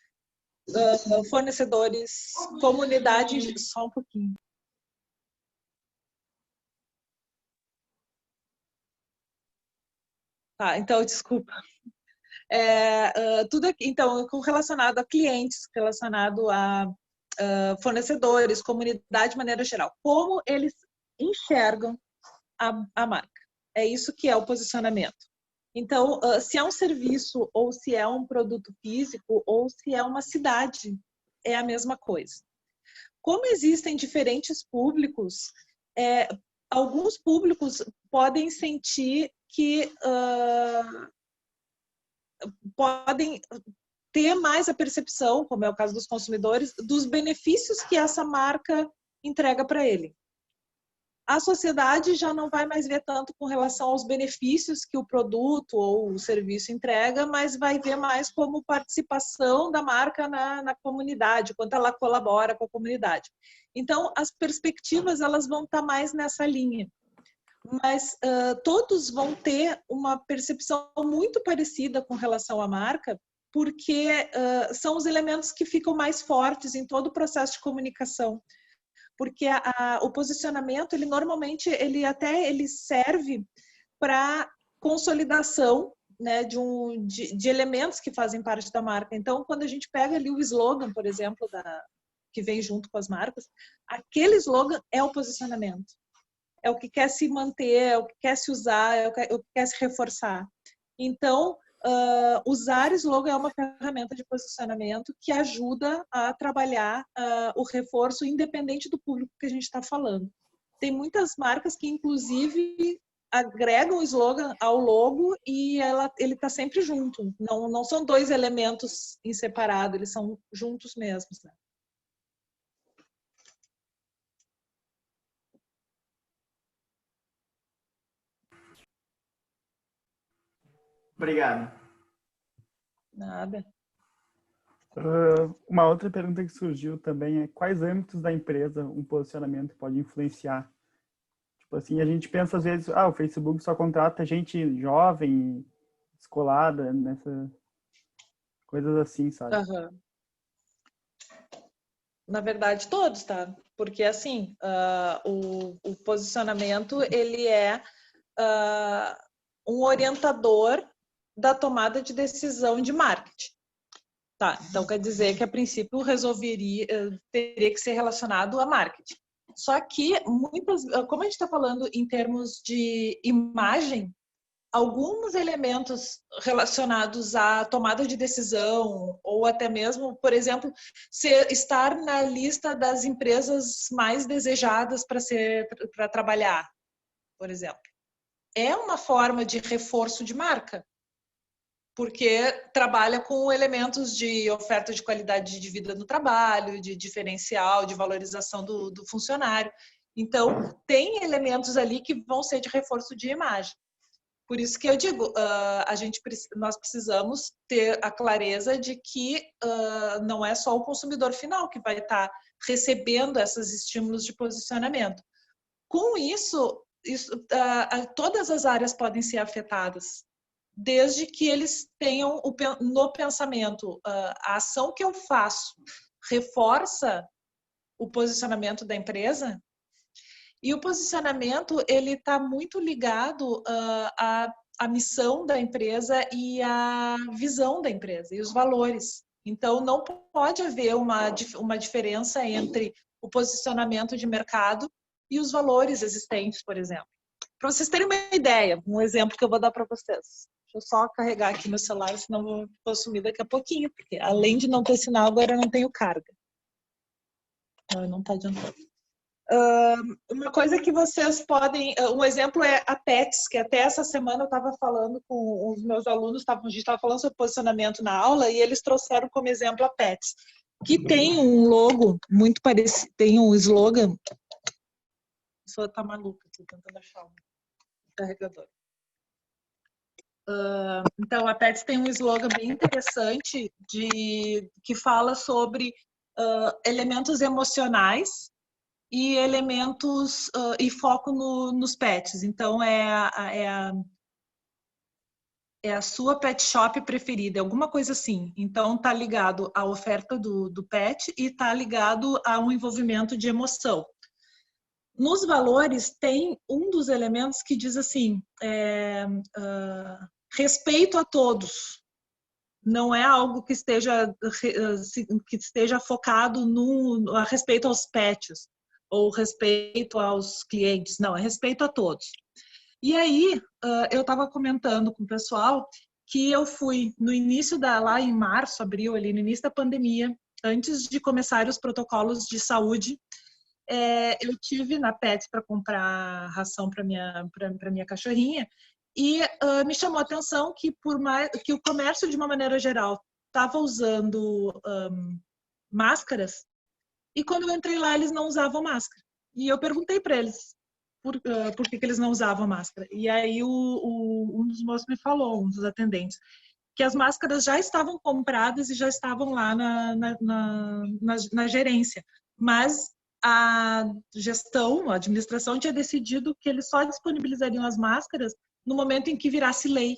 fornecedores, comunidade, só um pouquinho. Tá, então desculpa. Tudo aqui, então, relacionado a clientes, relacionado a fornecedores, comunidade de maneira geral, como eles enxergam a marca. É isso que é o posicionamento. Então, se é um serviço, ou se é um produto físico, ou se é uma cidade, é a mesma coisa. Como existem diferentes públicos, alguns públicos podem sentir que podem ter mais a percepção, como é o caso dos consumidores, dos benefícios que essa marca entrega para ele. A sociedade já não vai mais ver tanto com relação aos benefícios que o produto ou o serviço entrega, mas vai ver mais como participação da marca na comunidade, quanto ela colabora com a comunidade. Então, as perspectivas elas vão estar mais nessa linha. Mas todos vão ter uma percepção muito parecida com relação à marca, porque são os elementos que ficam mais fortes em todo o processo de comunicação. Porque o posicionamento, ele normalmente, ele serve para consolidação, né, de elementos que fazem parte da marca. Então, quando a gente pega ali o slogan, por exemplo, que vem junto com as marcas, aquele slogan é o posicionamento. É o que quer se manter, é o que quer se usar, é o que quer se reforçar. Então, usar slogan é uma ferramenta de posicionamento que ajuda a trabalhar o reforço independente do público que a gente está falando. Tem muitas marcas que, inclusive, agregam o slogan ao logo e ele está sempre junto. Não são dois elementos em separado, eles são juntos mesmos, né? Obrigado. Nada. Uma outra pergunta que surgiu também é quais âmbitos da empresa um posicionamento pode influenciar? Tipo assim, a gente pensa às vezes, o Facebook só contrata gente jovem, descolada, nessa coisas assim, sabe? Uhum. Na verdade, todos, tá? Porque, assim, o posicionamento, ele é um orientador da tomada de decisão de marketing. Tá, então quer dizer que, a princípio, teria que ser relacionado a marketing. Só que, como a gente está falando em termos de imagem, alguns elementos relacionados à tomada de decisão ou até mesmo, por exemplo, estar na lista das empresas mais desejadas para trabalhar, por exemplo, é uma forma de reforço de marca, porque trabalha com elementos de oferta de qualidade de vida no trabalho, de diferencial, de valorização do funcionário. Então, tem elementos ali que vão ser de reforço de imagem. Por isso que eu digo, nós precisamos ter a clareza de que não é só o consumidor final que vai estar recebendo esses estímulos de posicionamento. Com isso todas as áreas podem ser afetadas, desde que eles tenham no pensamento a ação que eu faço reforça o posicionamento da empresa. E o posicionamento, ele está muito ligado à missão da empresa e à visão da empresa e os valores. Então, não pode haver uma diferença entre o posicionamento de mercado e os valores existentes, por exemplo. Para vocês terem uma ideia, um exemplo que eu vou dar para vocês. Deixa eu só carregar aqui meu celular, senão vou sumir daqui a pouquinho, porque além de não ter sinal, agora eu não tenho carga. Não está adiantando. Uma coisa que vocês podem... Um exemplo é a PETS, que até essa semana eu estava falando com os meus alunos, a gente estava falando sobre posicionamento na aula, e eles trouxeram como exemplo a PETS, que tem um logo muito parecido, tem um slogan... A pessoa está maluca, estou tentando achar um carregador. Então, a PETS tem um slogan bem interessante que fala sobre elementos emocionais e elementos e foco nos pets. Então, é a sua pet shop preferida, alguma coisa assim. Então, tá ligado à oferta do pet e tá ligado a um envolvimento de emoção. Nos valores, tem um dos elementos que diz assim, respeito a todos. Não é algo que esteja focado a respeito aos pets ou respeito aos clientes. Não, é respeito a todos. E aí, eu estava comentando com o pessoal que eu fui no início lá em março, abril, ali no início da pandemia, antes de começar os protocolos de saúde, eu tive na Pets para comprar ração para minha cachorrinha e me chamou a atenção que que o comércio de uma maneira geral estava usando máscaras e quando eu entrei lá eles não usavam máscara e eu perguntei para eles por que eles não usavam máscara e aí um dos moços me falou, um dos atendentes, que as máscaras já estavam compradas e já estavam lá na gerência, mas a gestão, a administração tinha decidido que eles só disponibilizariam as máscaras no momento em que virasse lei.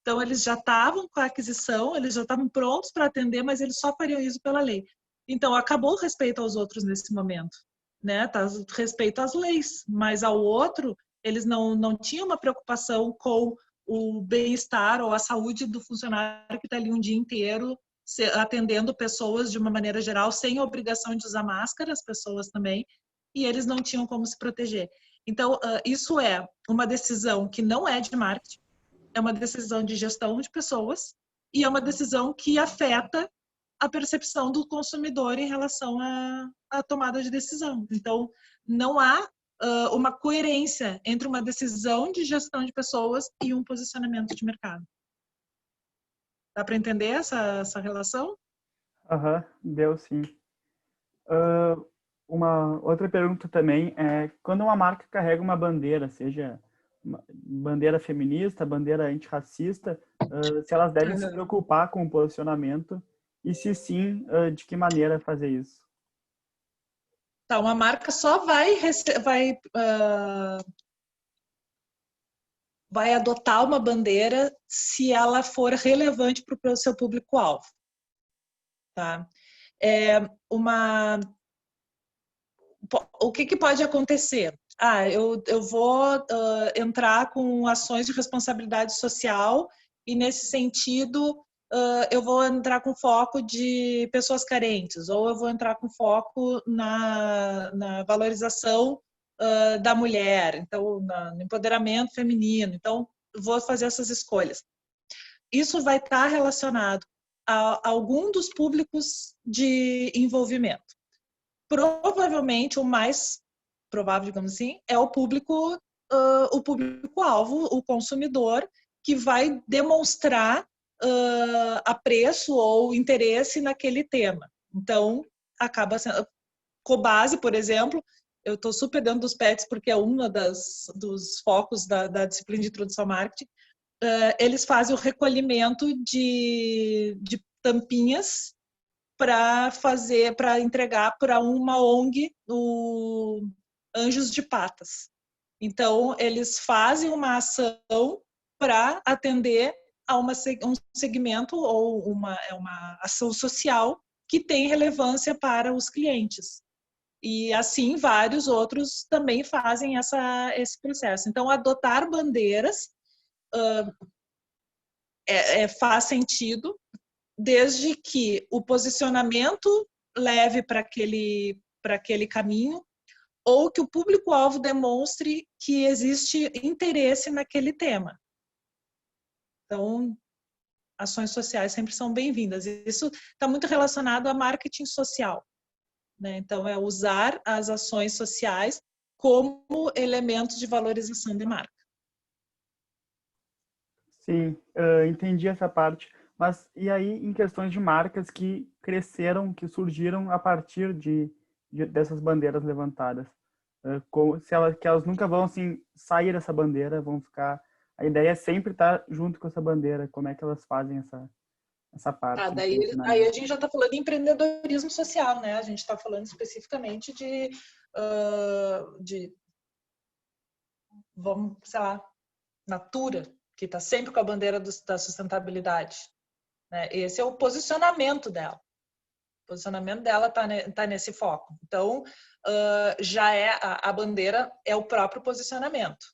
Então, eles já estavam com a aquisição, eles já estavam prontos para atender, mas eles só fariam isso pela lei. Então, acabou o respeito aos outros nesse momento, né? Tá, respeito às leis, mas ao outro, eles não tinham uma preocupação com o bem-estar ou a saúde do funcionário que está ali um dia inteiro atendendo pessoas de uma maneira geral, sem obrigação de usar máscara, as pessoas também, e eles não tinham como se proteger. Então, isso é uma decisão que não é de marketing, é uma decisão de gestão de pessoas e é uma decisão que afeta a percepção do consumidor em relação à tomada de decisão. Então, não há uma coerência entre uma decisão de gestão de pessoas e um posicionamento de mercado. Dá para entender essa relação? Deu sim. Uma outra pergunta também é, quando uma marca carrega uma bandeira, seja bandeira feminista, bandeira antirracista, se elas devem se preocupar com o posicionamento e se sim, de que maneira fazer isso? Tá, uma marca só vai adotar uma bandeira se ela for relevante para o seu público-alvo. Tá? O que pode acontecer? Eu vou entrar com ações de responsabilidade social e, nesse sentido, eu vou entrar com foco de pessoas carentes, ou eu vou entrar com foco na valorização da mulher, então, no empoderamento feminino. Então, vou fazer essas escolhas. Isso vai estar relacionado a algum dos públicos de envolvimento. Provavelmente, o mais provável, digamos assim, é o público-alvo, o consumidor, que vai demonstrar apreço ou interesse naquele tema. Então, acaba sendo... Cobase, por exemplo, eu estou super dentro dos pets porque é um dos focos da disciplina de introdução ao marketing. Eles fazem o recolhimento de tampinhas para entregar para uma ONG, o Anjos de Patas. Então, eles fazem uma ação para atender a um segmento ou uma ação social que tem relevância para os clientes. E assim, vários outros também fazem esse processo. Então, adotar bandeiras faz sentido, desde que o posicionamento leve para aquele caminho, ou que o público-alvo demonstre que existe interesse naquele tema. Então, ações sociais sempre são bem-vindas. Isso está muito relacionado a marketing social, né? Então, é usar as ações sociais como elementos de valorização de marca. Sim, entendi essa parte. Mas e aí, em questões de marcas que cresceram, que surgiram a partir dessas bandeiras levantadas? Que elas nunca vão assim, sair dessa bandeira, vão ficar... A ideia é sempre estar junto com essa bandeira. Como é que elas fazem essa parte? Aí a gente já está falando de empreendedorismo social, né? A gente está falando especificamente vamos, sei lá, Natura, que está sempre com a bandeira da sustentabilidade, né? Esse é o posicionamento dela. O posicionamento dela tá nesse foco. Então, já é a bandeira é o próprio posicionamento.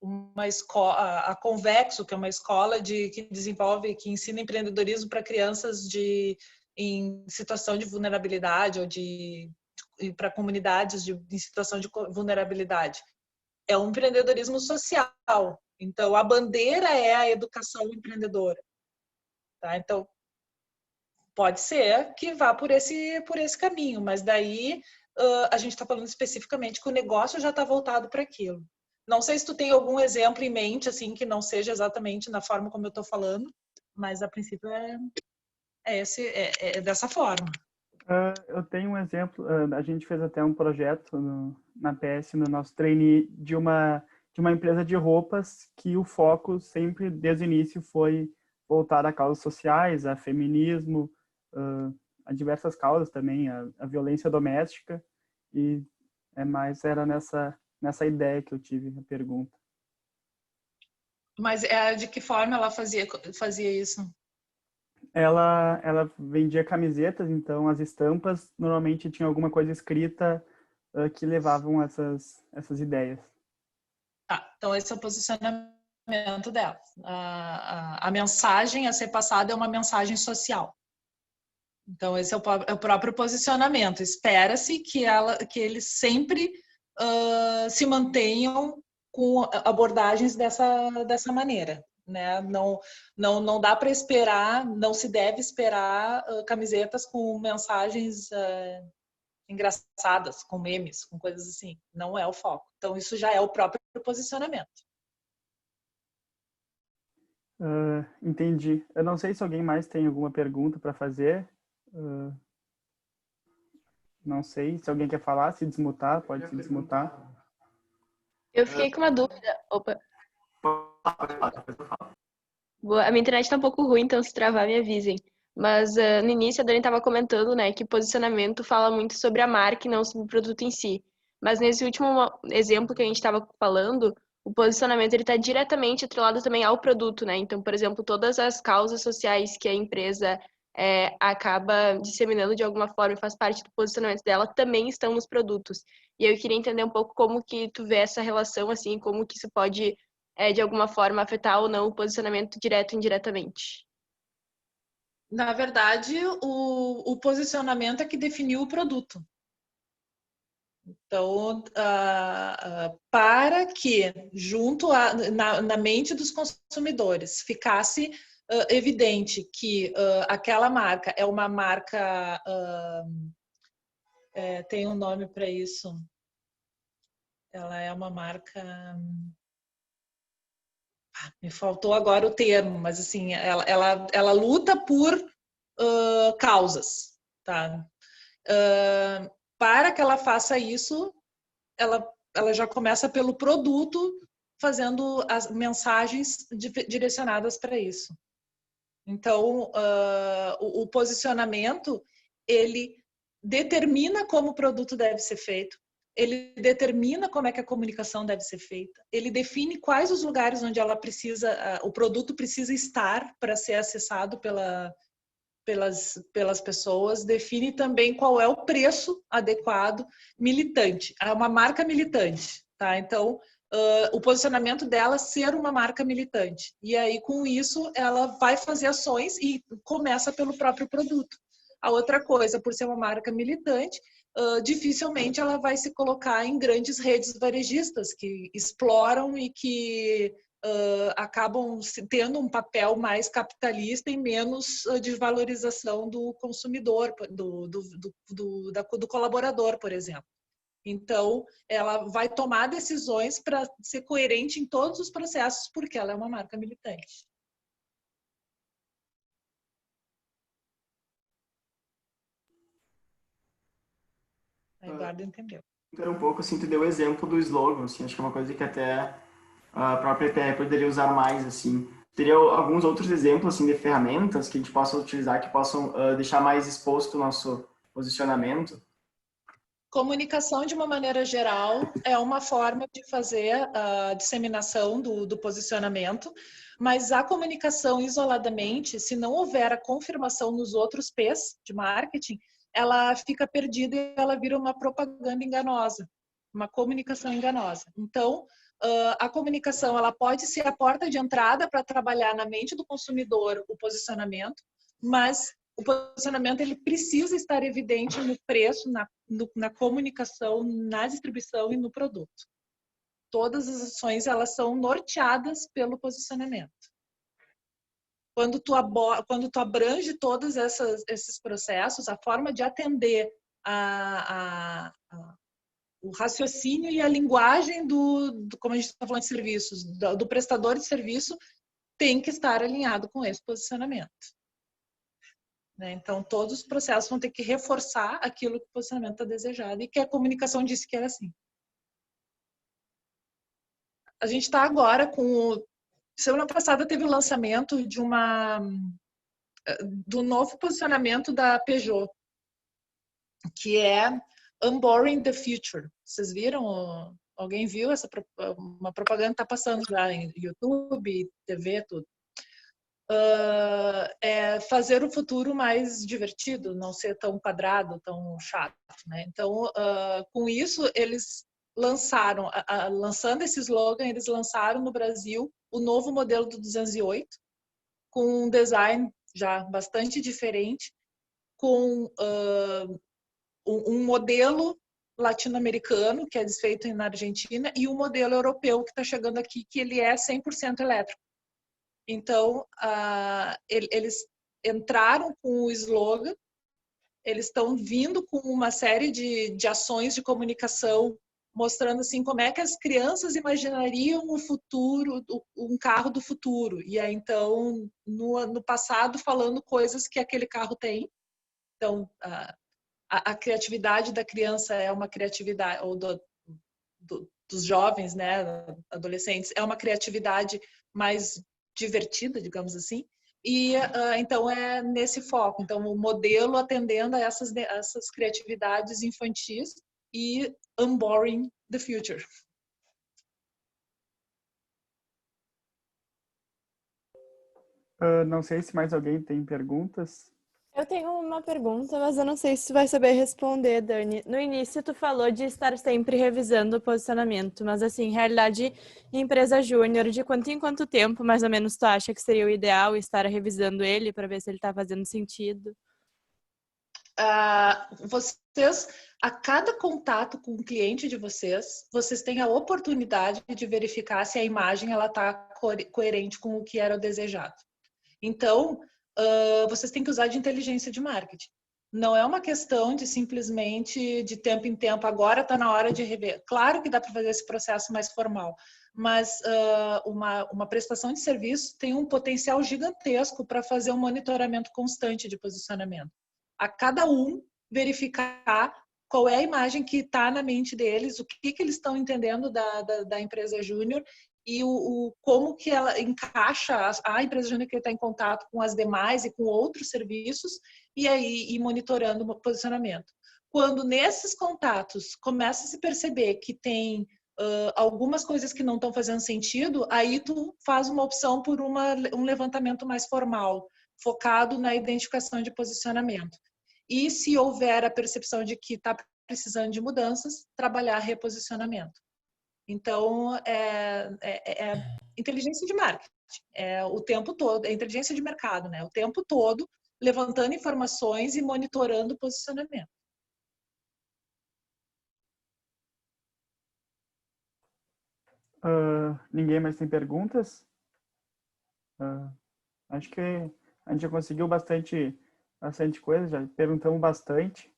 Uma escola, a Convexo, que é uma escola que ensina empreendedorismo para crianças em situação de vulnerabilidade ou para comunidades em situação de vulnerabilidade. É um empreendedorismo social. Então, a bandeira é a educação empreendedora. Tá? Então, pode ser que vá por esse caminho, mas daí a gente está falando especificamente que o negócio já está voltado para aquilo. Não sei se tu tem algum exemplo em mente, assim, que não seja exatamente na forma como eu estou falando, mas a princípio é dessa forma. Eu tenho um exemplo, a gente fez até um projeto na PS, no nosso trainee, de uma empresa de roupas que o foco sempre, desde o início, foi voltar a causas sociais, a feminismo, a diversas causas também, a violência doméstica, e era nessa ideia que eu tive a pergunta. Mas de que forma ela fazia isso? Ela vendia camisetas, então as estampas normalmente tinham alguma coisa escrita que levavam essas ideias. Então esse é o posicionamento dela. A mensagem a ser passada é uma mensagem social. Então esse é o próprio posicionamento. Espera-se que eles sempre se mantenham com abordagens dessa maneira. Né? Não dá para esperar, não se deve esperar camisetas com mensagens engraçadas, com memes, com coisas assim. Não é o foco. Então, isso já é o próprio posicionamento. Entendi. Eu não sei se alguém mais tem alguma pergunta para fazer. Não sei. Se alguém quer falar, se desmutar, pode se desmutar. Eu fiquei com uma dúvida. Opa. A minha internet tá um pouco ruim, então se travar, me avisem. Mas no início a Dani estava comentando, né, que posicionamento fala muito sobre a marca e não sobre o produto em si. Mas nesse último exemplo que a gente estava falando, o posicionamento ele está diretamente atrelado também ao produto, né? Então, por exemplo, todas as causas sociais que a empresa acaba disseminando de alguma forma e faz parte do posicionamento dela também estão nos produtos. E eu queria entender um pouco como que tu vê essa relação, assim, como que isso pode de alguma forma afetar ou não o posicionamento direto ou indiretamente. Na verdade, o posicionamento é que definiu o produto. Então, para que, na mente dos consumidores, ficasse evidente que aquela marca é uma marca... tem um nome para isso. Ela é uma marca... me faltou agora o termo, mas assim, ela luta por causas, tá? Para que ela faça isso, ela já começa pelo produto, fazendo as mensagens direcionadas para isso. Então, o posicionamento, ele determina como o produto deve ser feito, ele determina como é que a comunicação deve ser feita, ele define quais os lugares onde o produto precisa estar para ser acessado pelas pessoas, define também qual é o preço adequado, militante. É uma marca militante, tá? Então, o posicionamento dela é ser uma marca militante. E aí, com isso, ela vai fazer ações e começa pelo próprio produto. A outra coisa, por ser uma marca militante, dificilmente ela vai se colocar em grandes redes varejistas que exploram e que acabam tendo um papel mais capitalista e menos de valorização do consumidor, do colaborador, por exemplo. Então, ela vai tomar decisões para ser coerente em todos os processos, porque ela é uma marca militante. A Eduardo entendeu. Um pouco, assim, tu deu o exemplo do slogan, assim, acho que é uma coisa que até a própria EPE poderia usar mais, assim. Teria alguns outros exemplos, assim, de ferramentas que a gente possa utilizar, que possam deixar mais exposto o nosso posicionamento? Comunicação, de uma maneira geral, é uma forma de fazer a disseminação do posicionamento, mas a comunicação isoladamente, se não houver a confirmação nos outros P's de marketing, ela fica perdida e ela vira uma propaganda enganosa, uma comunicação enganosa. Então, a comunicação ela pode ser a porta de entrada para trabalhar na mente do consumidor o posicionamento, mas o posicionamento ele precisa estar evidente no preço, na comunicação, na distribuição e no produto. Todas as ações elas são norteadas pelo posicionamento. Quando tu abrange todos esses processos, a forma de atender o raciocínio e a linguagem como a gente está falando de serviços, do prestador de serviço, tem que estar alinhado com esse posicionamento. Então, todos os processos vão ter que reforçar aquilo que o posicionamento está desejado e que a comunicação disse que era assim. A gente está agora com... Semana passada teve o lançamento do novo posicionamento da Peugeot, que é Unboring the Future. Vocês viram? Alguém viu uma propaganda que está passando já em YouTube, TV, tudo. É fazer o futuro mais divertido, não ser tão quadrado, tão chato, né? Então, com isso, eles lançando esse slogan, eles lançaram no Brasil o novo modelo do 208, com um design já bastante diferente, com um modelo latino-americano, que é desfeito na Argentina, e um modelo europeu que está chegando aqui, que ele é 100% elétrico. Então, eles entraram com o slogan, eles estão vindo com uma série de ações de comunicação, mostrando assim como é que as crianças imaginariam o futuro, um carro do futuro. E aí, então, no passado, falando coisas que aquele carro tem. Então, a criatividade da criança é uma criatividade, ou dos jovens, né, adolescentes, é uma criatividade mais divertida, digamos assim, e então é nesse foco. Então, o modelo atendendo a essas criatividades infantis e unboring the future. Não sei se mais alguém tem perguntas. Eu tenho uma pergunta, mas eu não sei se tu vai saber responder, Dani. No início, tu falou de estar sempre revisando o posicionamento, mas assim, em realidade, em empresa júnior, de quanto em quanto tempo, mais ou menos, tu acha que seria o ideal estar revisando ele para ver se ele está fazendo sentido? Vocês, a cada contato com o cliente de vocês têm a oportunidade de verificar se a imagem ela está coerente com o que era o desejado. Então, vocês têm que usar de inteligência de marketing. Não é uma questão de simplesmente de tempo em tempo, agora está na hora de rever. Claro que dá para fazer esse processo mais formal, mas uma prestação de serviço tem um potencial gigantesco para fazer um monitoramento constante de posicionamento. A cada um verificar qual é a imagem que está na mente deles, o que eles estão entendendo da empresa júnior e como que ela encaixa a empresa júnior que está em contato com as demais e com outros serviços e aí ir monitorando o posicionamento. Quando nesses contatos começa a se perceber que tem algumas coisas que não estão fazendo sentido, aí tu faz uma opção por um levantamento mais formal, focado na identificação de posicionamento. E se houver a percepção de que está precisando de mudanças, trabalhar reposicionamento. Então, inteligência de marketing, o tempo todo, é inteligência de mercado, né? O tempo todo levantando informações e monitorando o posicionamento. Ninguém mais tem perguntas? Acho que a gente já conseguiu bastante coisa, já perguntamos bastante.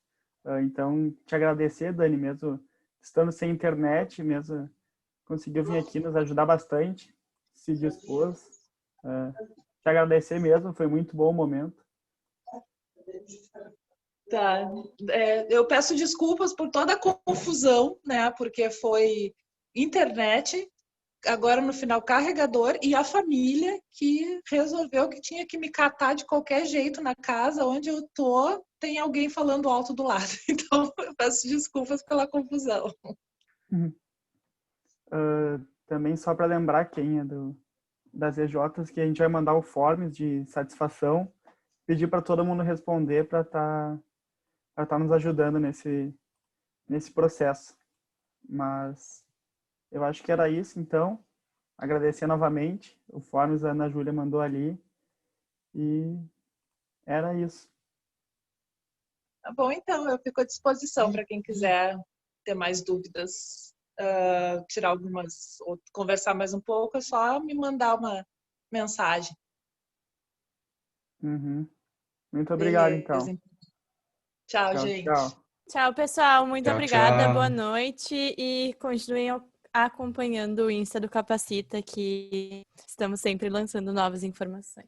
Então, te agradecer, Dani, mesmo estando sem internet, mesmo conseguiu vir aqui nos ajudar bastante, se dispôs. Te agradecer mesmo, foi muito bom o momento. Tá. Eu peço desculpas por toda a confusão, né? Porque foi internet, agora no final carregador, e a família que resolveu que tinha que me catar de qualquer jeito na casa onde eu tô, tem alguém falando alto do lado. Então, eu peço desculpas pela confusão. Também só para lembrar quem é das EJs, que a gente vai mandar o forms de satisfação, pedir para todo mundo responder para estar nos ajudando nesse processo. Mas eu acho que era isso, então. Agradecer novamente. O forms a Ana Júlia mandou ali. E era isso. Tá bom, então. Eu fico à disposição para quem quiser ter mais dúvidas, tirar algumas, ou conversar mais um pouco, é só me mandar uma mensagem. Muito obrigado, Beleza. então. Tchau, gente. Tchau. Tchau, pessoal. Muito Tchau, obrigada. tchau. Boa noite e continuem acompanhando o Insta do Capacita, que estamos sempre lançando novas informações.